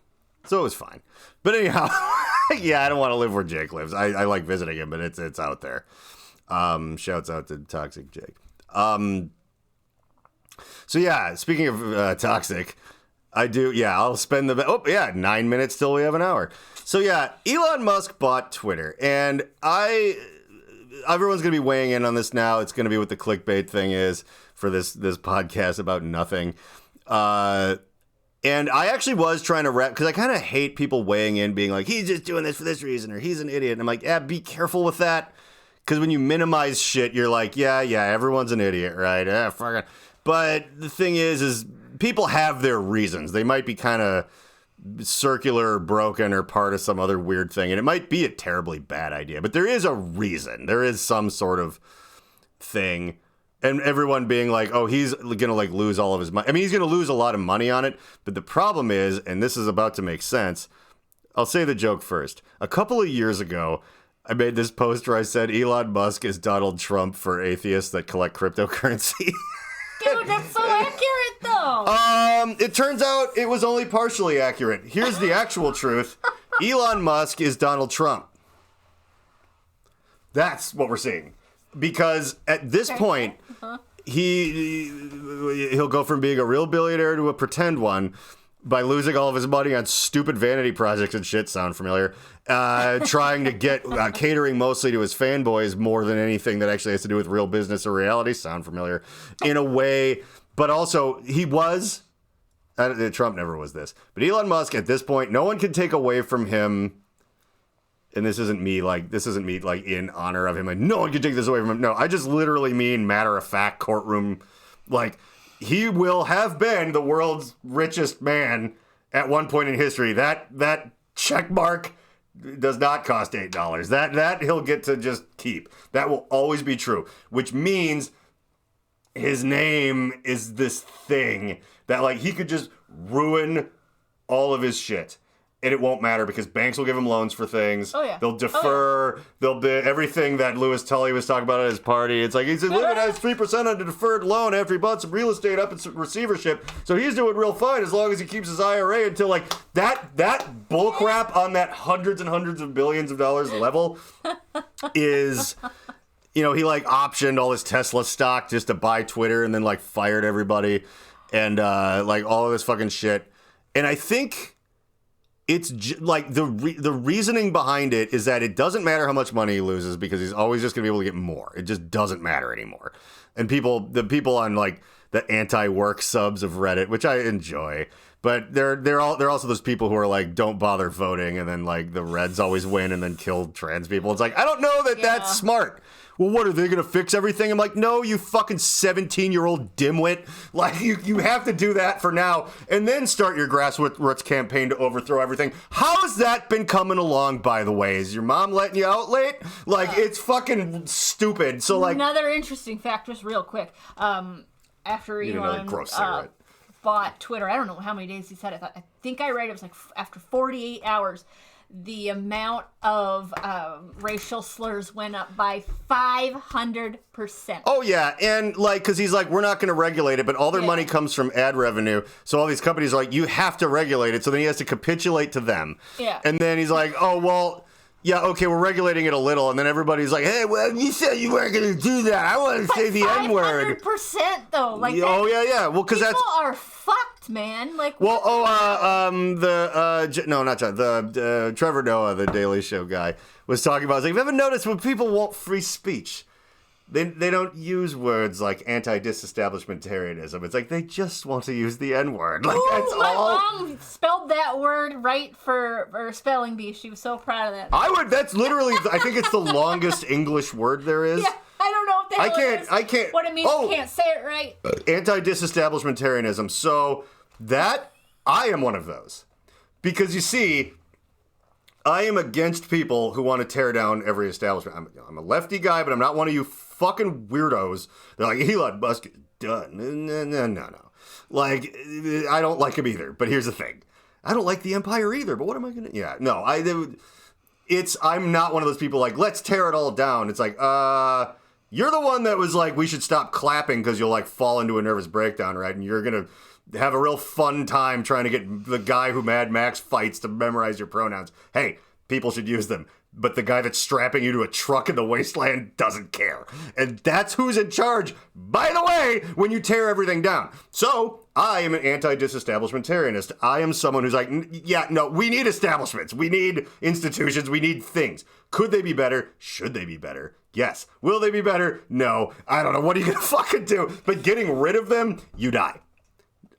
So it was fine. But anyhow, I don't want to live where Jake lives. I like visiting him, but it's out there. Shouts out to Toxic Jake. So yeah, speaking of toxic, I'll spend 9 minutes till we have an hour. So yeah, Elon Musk bought Twitter, and everyone's going to be weighing in on this now. It's going to be what the clickbait thing is for this podcast about nothing. And I actually was trying to because I kind of hate people weighing in being like, he's just doing this for this reason, or he's an idiot. And I'm like, be careful with that. Because when you minimize shit, you're like, everyone's an idiot, right? Fuck it. But the thing is people have their reasons. They might be kind of circular or broken or part of some other weird thing. And it might be a terribly bad idea. But there is a reason. There is some sort of thing. And everyone being like, oh, he's going to lose all of his money. I mean, he's going to lose a lot of money on it. But the problem is, and this is about to make sense, I'll say the joke first. A couple of years ago, I made this post where I said Elon Musk is Donald Trump for atheists that collect cryptocurrency. Dude, that's so accurate, though. It turns out it was only partially accurate. Here's the actual truth. Elon Musk is Donald Trump. That's what we're seeing. Because at this point, he'll go from being a real billionaire to a pretend one by losing all of his money on stupid vanity projects and shit. Sound familiar? Trying to get catering mostly to his fanboys more than anything that actually has to do with real business or reality. Sound familiar? In a way, but also he was. Trump never was this, but Elon Musk at this point, no one can take away from him. And this isn't me in honor of him. Like, no one can take this away from him. No, I just literally mean matter of fact courtroom. Like, he will have been the world's richest man at one point in history. That check mark does not cost $8. That he'll get to just keep. That will always be true. Which means his name is this thing that he could just ruin all of his shit. and it won't matter because banks will give him loans for things. Oh, yeah. They'll defer. They'll be everything that Louis Tully was talking about at his party. It's like, he's living at 3% on a deferred loan after he bought some real estate up in receivership. So he's doing real fine as long as he keeps his IRA until, like, that bullcrap on that hundreds and hundreds of billions of dollars level is... You know, he, like, optioned all his Tesla stock just to buy Twitter and then, like, fired everybody and, like, all of this fucking shit. And I think it's, like, the reasoning behind it is that it doesn't matter how much money he loses because he's always just going to be able to get more. It just doesn't matter anymore. And the people on, like, the anti-work subs of Reddit, which I enjoy, but they're also those people who are like, don't bother voting, and then, like, the Reds always win and then kill trans people. It's like, I don't know that that's smart. Well, what, are they going to fix everything? I'm like, no, you fucking 17-year-old dimwit. Like, you have to do that for now and then start your grassroots campaign to overthrow everything. How has that been coming along, by the way? Is your mom letting you out late? Like, it's fucking stupid. So, like... Another interesting fact, just real quick. After Elon gross bought Twitter, I don't know how many days he said it. I think I read it was like after 48 hours... the amount of racial slurs went up by 500%. Oh, yeah. And, like, because he's like, we're not going to regulate it, but all their money comes from ad revenue. So all these companies are like, you have to regulate it. So then he has to capitulate to them. Yeah. And then he's like, oh, well, yeah, okay, we're regulating it a little. And then everybody's like, hey, well, you said you weren't going to do that. I want to say the N-word. 500%, though. Like, oh, yeah. Well, because that's... People are fucked, man. Like, well, not John, the Trevor Noah, the Daily Show guy, was talking about, like, have you ever noticed when people want free speech, they don't use words like anti-disestablishmentarianism. It's like they just want to use the N-word. Like, that's all. My mom spelled that word right for spelling bee. She was so proud of that. That's literally, I think it's the longest English word there is. Yeah. I don't know what the hell it is. I can't. What it means, you can't say it right. Anti-disestablishmentarianism. So I am one of those. Because you see, I am against people who want to tear down every establishment. I'm a lefty guy, but I'm not one of you fucking weirdos. They're like, Elon Musk is done. No. Like, I don't like him either. But here's the thing. I don't like the empire either. But what am I going to... Yeah, no. I'm not one of those people like, let's tear it all down. It's like, you're the one that was like, we should stop clapping because you'll, like, fall into a nervous breakdown, right? And you're going to have a real fun time trying to get the guy who Mad Max fights to memorize your pronouns. Hey, people should use them. But the guy that's strapping you to a truck in the wasteland doesn't care. And that's who's in charge, by the way, when you tear everything down. So, I am an anti-disestablishmentarianist. I am someone who's like, yeah, no, we need establishments. We need institutions. We need things. Could they be better? Should they be better? Yes. Will they be better? No. I don't know. What are you going to fucking do? But getting rid of them, you die.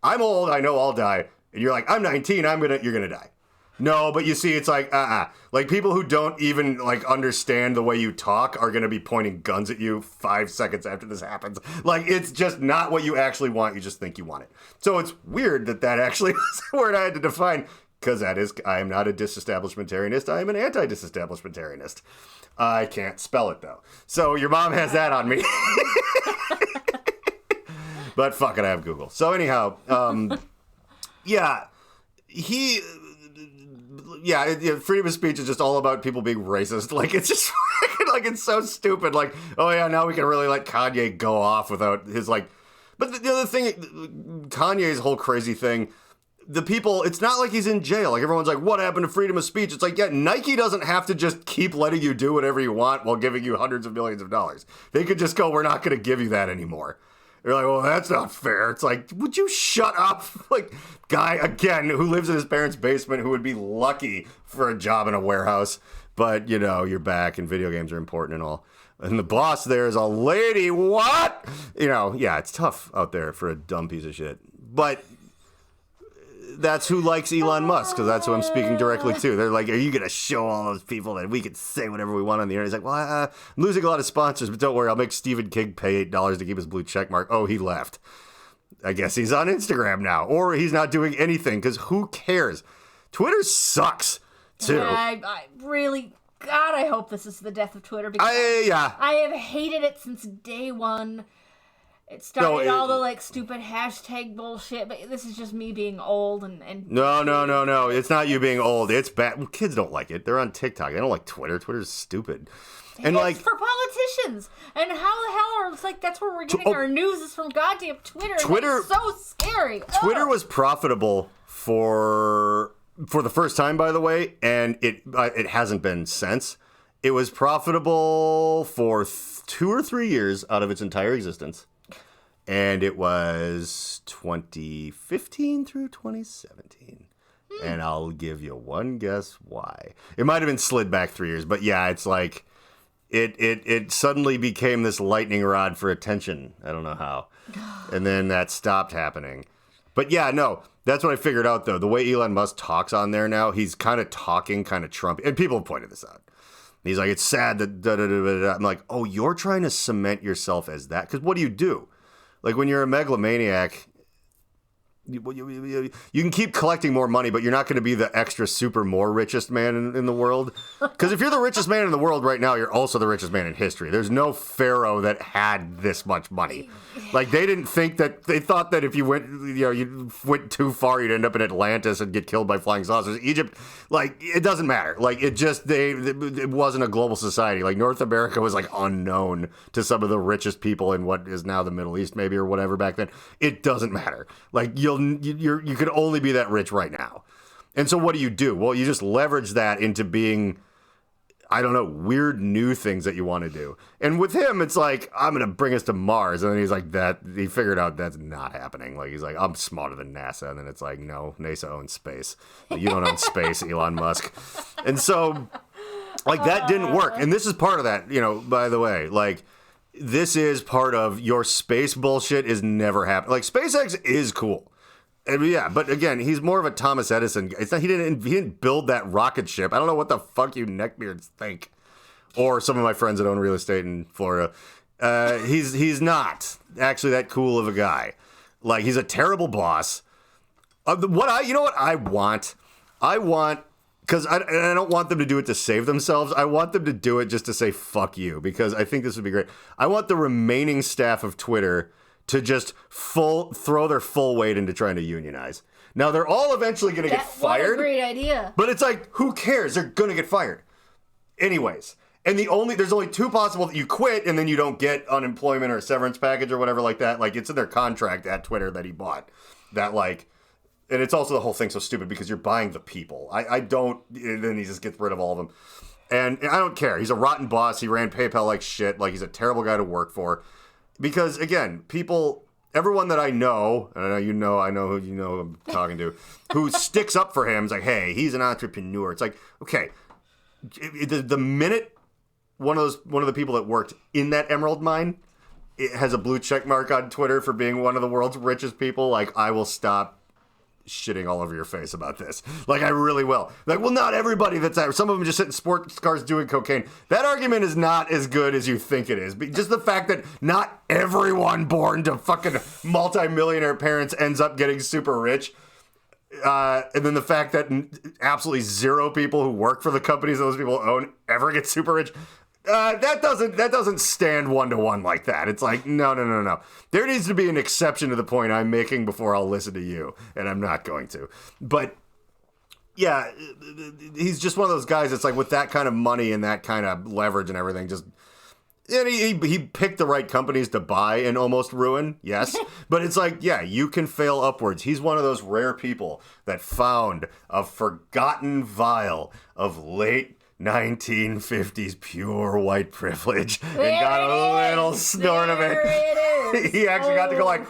I'm old. I know I'll die. And you're like, I'm 19. You're going to die. No, but you see, it's like, Like, people who don't even, like, understand the way you talk are going to be pointing guns at you 5 seconds after this happens. Like, it's just not what you actually want. You just think you want it. So it's weird that actually was a word I had to define, because I am not a disestablishmentarianist. I am an anti-disestablishmentarianist. I can't spell it, though. So your mom has that on me. But fuck it, I have Google. So anyhow, freedom of speech is just all about people being racist. Like, it's just, like, it's so stupid. Like, oh yeah, now we can really let Kanye go off without his, like... But the other thing, Kanye's whole crazy thing, the people, it's not like he's in jail. Like, everyone's like, what happened to freedom of speech? It's like, yeah, Nike doesn't have to just keep letting you do whatever you want while giving you hundreds of millions of dollars. They could just go, we're not going to give you that anymore. You're like, well, that's not fair. It's like, would you shut up? Like, guy, again, who lives in his parents' basement, who would be lucky for a job in a warehouse. But, you know, you're back and video games are important and all. And the boss there is a lady. What? You know, yeah, it's tough out there for a dumb piece of shit. But that's who likes Elon Musk, because that's who I'm speaking directly to. They're like, are you going to show all those people that we can say whatever we want on the internet? He's like, well, I'm losing a lot of sponsors, but don't worry, I'll make Stephen King pay $8 to keep his blue check mark. Oh, he left. I guess he's on Instagram now, or he's not doing anything, because who cares? Twitter sucks, too. I really... God, I hope this is the death of Twitter, because I have hated it since day one. It started all the, like, stupid hashtag bullshit, but this is just me being old and... No. It's not you being old. It's bad. Well, kids don't like it. They're on TikTok. They don't like Twitter. Twitter's stupid. And, it's for politicians. And how the hell are... It's like, that's where we're getting our news is from goddamn Twitter. Twitter is so scary. Twitter was profitable for the first time, by the way, and it hasn't been since. It was profitable for 2 or 3 years out of its entire existence. And it was 2015 through 2017. And I'll give you one guess why. It might have been slid back 3 years, but yeah, it's like it suddenly became this lightning rod for attention. I don't know how. And then that stopped happening. But yeah, no, that's what I figured out, though. The way Elon Musk talks on there now, he's kind of talking kind of Trump. And people have pointed this out. He's like, it's sad that da-da-da-da-da. I'm like, oh, you're trying to cement yourself as that? Because what do? Like, when you're a megalomaniac, you can keep collecting more money, but you're not going to be the extra super more richest man in the world. Because if you're the richest man in the world right now, you're also the richest man in history. There's no pharaoh that had this much money. Like, they thought that if you went too far, you'd end up in Atlantis and get killed by flying saucers. Egypt, like, it doesn't matter. Like, it wasn't a global society. Like, North America was, like, unknown to some of the richest people in what is now the Middle East, maybe, or whatever back then. It doesn't matter. Like, you could only be that rich right now. And so what do? Well, you just leverage that into being, I don't know, weird new things that you want to do. And with him, it's like, I'm going to bring us to Mars. And then he's like, he figured out that's not happening. Like, he's like, I'm smarter than NASA. And then it's like, no, NASA owns space. You don't own space, Elon Musk. And so, like, that didn't work. And this is part of that, by the way, like, this is part of your space bullshit is never happening. Like, SpaceX is cool. And yeah, but again, he's more of a Thomas Edison. It's not, he didn't build that rocket ship. I don't know what the fuck you neckbeards think. Or some of my friends that own real estate in Florida. He's not actually that cool of a guy. Like, he's a terrible boss. You know what I want? Because I don't want them to do it to save themselves. I want them to do it just to say, fuck you, because I think this would be great. I want the remaining staff of Twitter to just throw their full weight into trying to unionize. Now, they're all eventually going to get fired. What a great idea. But it's like, who cares? They're going to get fired. Anyways. And there's only two possible: that you quit and then you don't get unemployment or a severance package or whatever like that. Like, it's in their contract at Twitter that he bought. That, like... And it's also the whole thing so stupid because you're buying the people. I don't... And then he just gets rid of all of them. And I don't care. He's a rotten boss. He ran PayPal like shit. Like, he's a terrible guy to work for. Because, again, everyone that I know, and I know who I'm talking to, who sticks up for him is like, hey, he's an entrepreneur. It's like, okay, the minute one of the people that worked in that emerald mine has a blue check mark on Twitter for being one of the world's richest people, like, I will stop shitting all over your face about this. Like, I really will. Like, well, not everybody that's out. Some of them just sit in sports cars doing cocaine. That argument is not as good as you think it is. Just the fact that not everyone born to fucking multi-millionaire parents ends up getting super rich. And then the fact that absolutely zero people who work for the companies those people own ever get super rich. That doesn't stand one-to-one like that. It's like, no. There needs to be an exception to the point I'm making before I'll listen to you, and I'm not going to. But, yeah, he's just one of those guys that's like, with that kind of money and that kind of leverage and everything, just... And he picked the right companies to buy and almost ruin, yes. But it's like, yeah, you can fail upwards. He's one of those rare people that found a forgotten vial of late 1950s pure white privilege and got a little snort of it. He actually got to go like,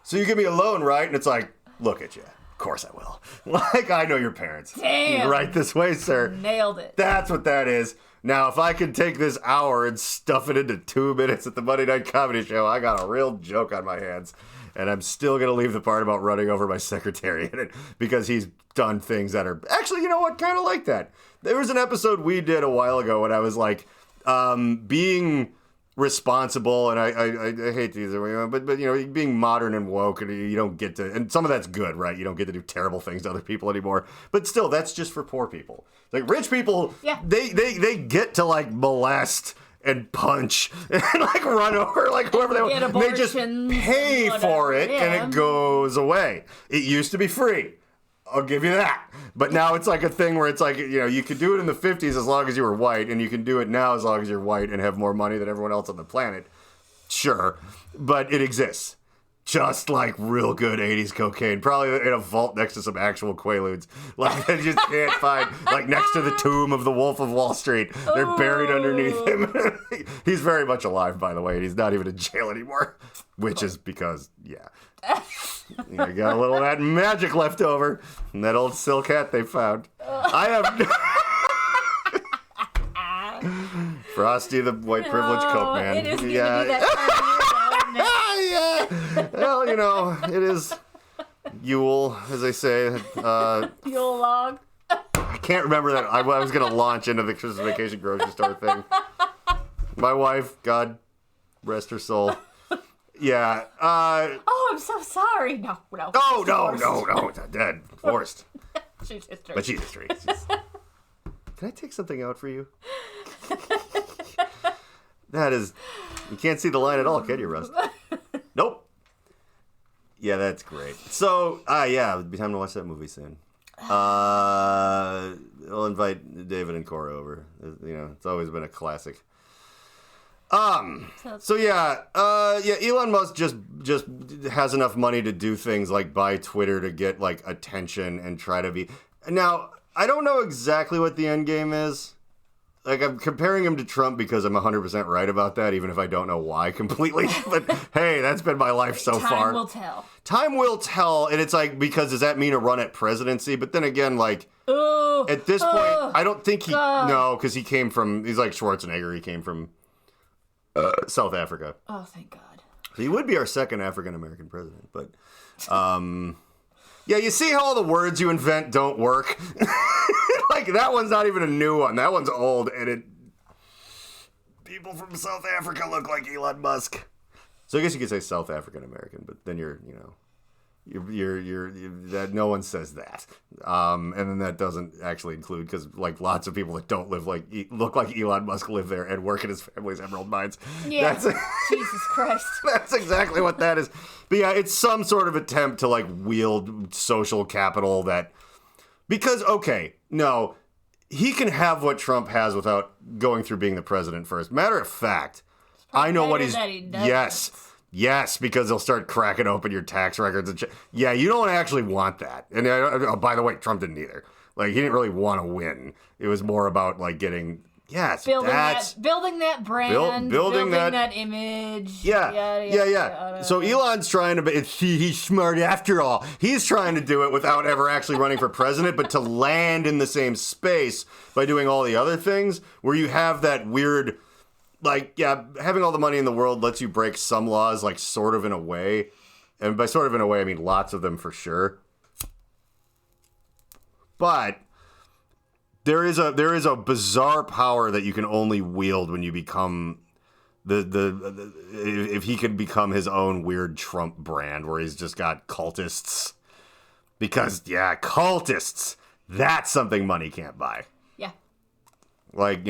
so you give me a loan, right? And it's like, look at you. Of course I will. Like, I know your parents. Damn. Right this way, sir. Nailed it. That's what that is. Now, if I could take this hour and stuff it into 2 minutes at the Monday Night Comedy Show, I got a real joke on my hands. And I'm still going to leave the part about running over my secretary in it because he's done things that are... Actually, you know what? Kind of like that. There was an episode we did a while ago when I was like, being responsible, and I hate these, but you know, being modern and woke, and you don't get to... And some of that's good, right? You don't get to do terrible things to other people anymore. But still, that's just for poor people. Like, rich people, yeah. they get to, like, molest and punch and like run over like whoever they want. They just pay for it and it goes away. It used to be free. I'll give you that. But now it's like a thing where it's like, you could do it in the 50s as long as you were white, and you can do it now as long as you're white and have more money than everyone else on the planet. Sure. But it exists. Just like real good 80s cocaine. Probably in a vault next to some actual Quaaludes. Like, they just can't find, like, next to the tomb of the Wolf of Wall Street. They're buried underneath him. He's very much alive, by the way, and he's not even in jail anymore. Which is because, you got a little of that magic left over. And that old silk hat they found. I have... Frosty the white privilege coke man. It is that time of year, yeah. Well, it is Yule, as they say. Yule log. I can't remember that. I was going to launch into the Christmas vacation grocery store thing. My wife, God rest her soul. Yeah. I'm so sorry. No. Oh, no. It's not dead. Forced. She's history. But she's history. Can I take something out for you? That is... You can't see the line at all, can you, Rust? Nope. Yeah, that's great. So, it'll be time to watch that movie soon. I'll invite David and Cora over. It's always been a classic. Elon Musk just has enough money to do things like buy Twitter to get like attention and try to be. Now, I don't know exactly what the end game is. Like, I'm comparing him to Trump because I'm 100% right about that, even if I don't know why completely. But hey, that's been my life so far. Time will tell. Time will tell, and it's like, because does that mean a run at presidency? But then again, like, at this point, I don't think no, because he's like Schwarzenegger, he came from South Africa. Oh, thank God. So he would be our second African-American president, but, yeah, you see how all the words you invent don't work? Like, that one's not even a new one. That one's old, and people from South Africa look like Elon Musk. So I guess you could say South African American, but then you're that no one says that. And then that doesn't actually include, because like lots of people that don't look like Elon Musk live there and work in his family's emerald mines. Yeah. Jesus Christ. That's exactly what that is. But yeah, it's some sort of attempt to like wield social capital because, okay, no, he can have what Trump has without going through being the president first. Matter of fact, I know what Yes, because they'll start cracking open your tax records and yeah, you don't actually want that. And by the way, Trump didn't either. Like, he didn't really want to win. It was more about like getting building that brand, building that image. Yeah. So Elon's trying to he's smart after all. He's trying to do it without ever actually running for president, but to land in the same space by doing all the other things where you have that weird. Like, yeah, having all the money in the world lets you break some laws, like, sort of in a way. And by sort of in a way, I mean lots of them for sure. But there is a bizarre power that you can only wield when you become if he could become his own weird Trump brand where he's just got cultists. Because, yeah, cultists, that's something money can't buy. Like,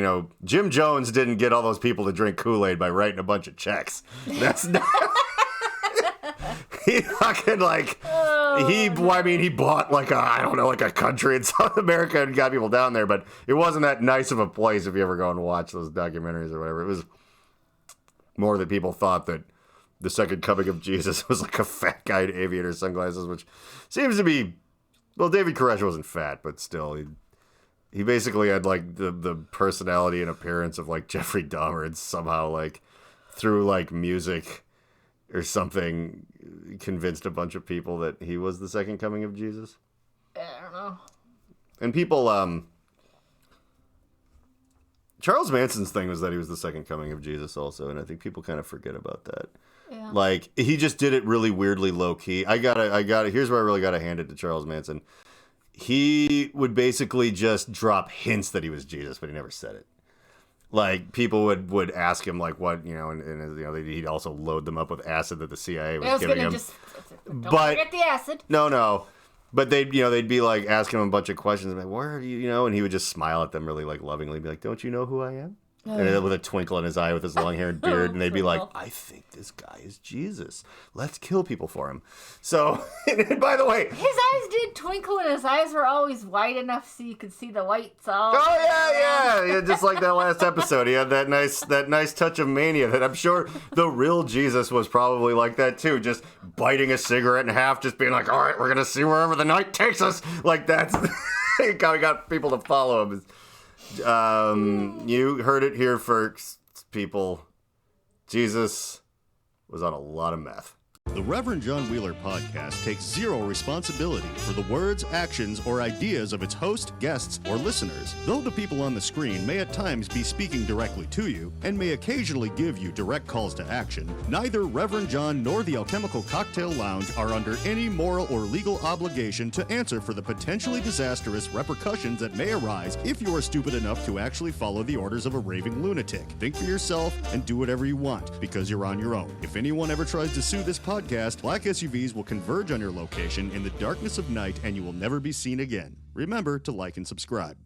Jim Jones didn't get all those people to drink Kool-Aid by writing a bunch of checks. That's not... He fucking, he bought, a country in South America and got people down there, but it wasn't that nice of a place if you ever go and watch those documentaries or whatever. It was more that people thought that the second coming of Jesus was like a fat guy in aviator sunglasses, which seems to be... Well, David Koresh wasn't fat, but still... He basically had, like, the personality and appearance of, like, Jeffrey Dahmer, and somehow, like, through, like, music or something, convinced a bunch of people that he was the second coming of Jesus. I don't know. And people, Charles Manson's thing was that he was the second coming of Jesus also, and I think people kind of forget about that. Yeah. Like, he just did it really weirdly low-key. Here's where I really gotta hand it to Charles Manson. He would basically just drop hints that he was Jesus, but he never said it. Like, people would ask him, like, what, and he'd also load them up with acid that the CIA was giving him. Don't forget the acid. No. But they'd be, like, asking him a bunch of questions, like, where are you, and he would just smile at them really, like, lovingly, be like, don't you know who I am? And with a twinkle in his eye with his long hair and beard, and they'd be like, I think this guy is Jesus. Let's kill people for him. So, and by the way... His eyes did twinkle, and his eyes were always wide enough so you could see the whites all... Oh, yeah. Just like that last episode. He had that nice touch of mania that I'm sure the real Jesus was probably like that, too. Just biting a cigarette in half, just being like, all right, we're going to see wherever the night takes us. Like, that's... He got people to follow him. You heard it here first, people. Jesus was on a lot of meth. The Reverend John Wheeler podcast takes zero responsibility for the words, actions, or ideas of its host, guests, or listeners. Though the people on the screen may at times be speaking directly to you and may occasionally give you direct calls to action, neither Reverend John nor the Alchemical Cocktail Lounge are under any moral or legal obligation to answer for the potentially disastrous repercussions that may arise if you are stupid enough to actually follow the orders of a raving lunatic. Think for yourself and do whatever you want, because you're on your own. If anyone ever tries to sue this podcast, black SUVs will converge on your location in the darkness of night and you will never be seen again. Remember to like and subscribe.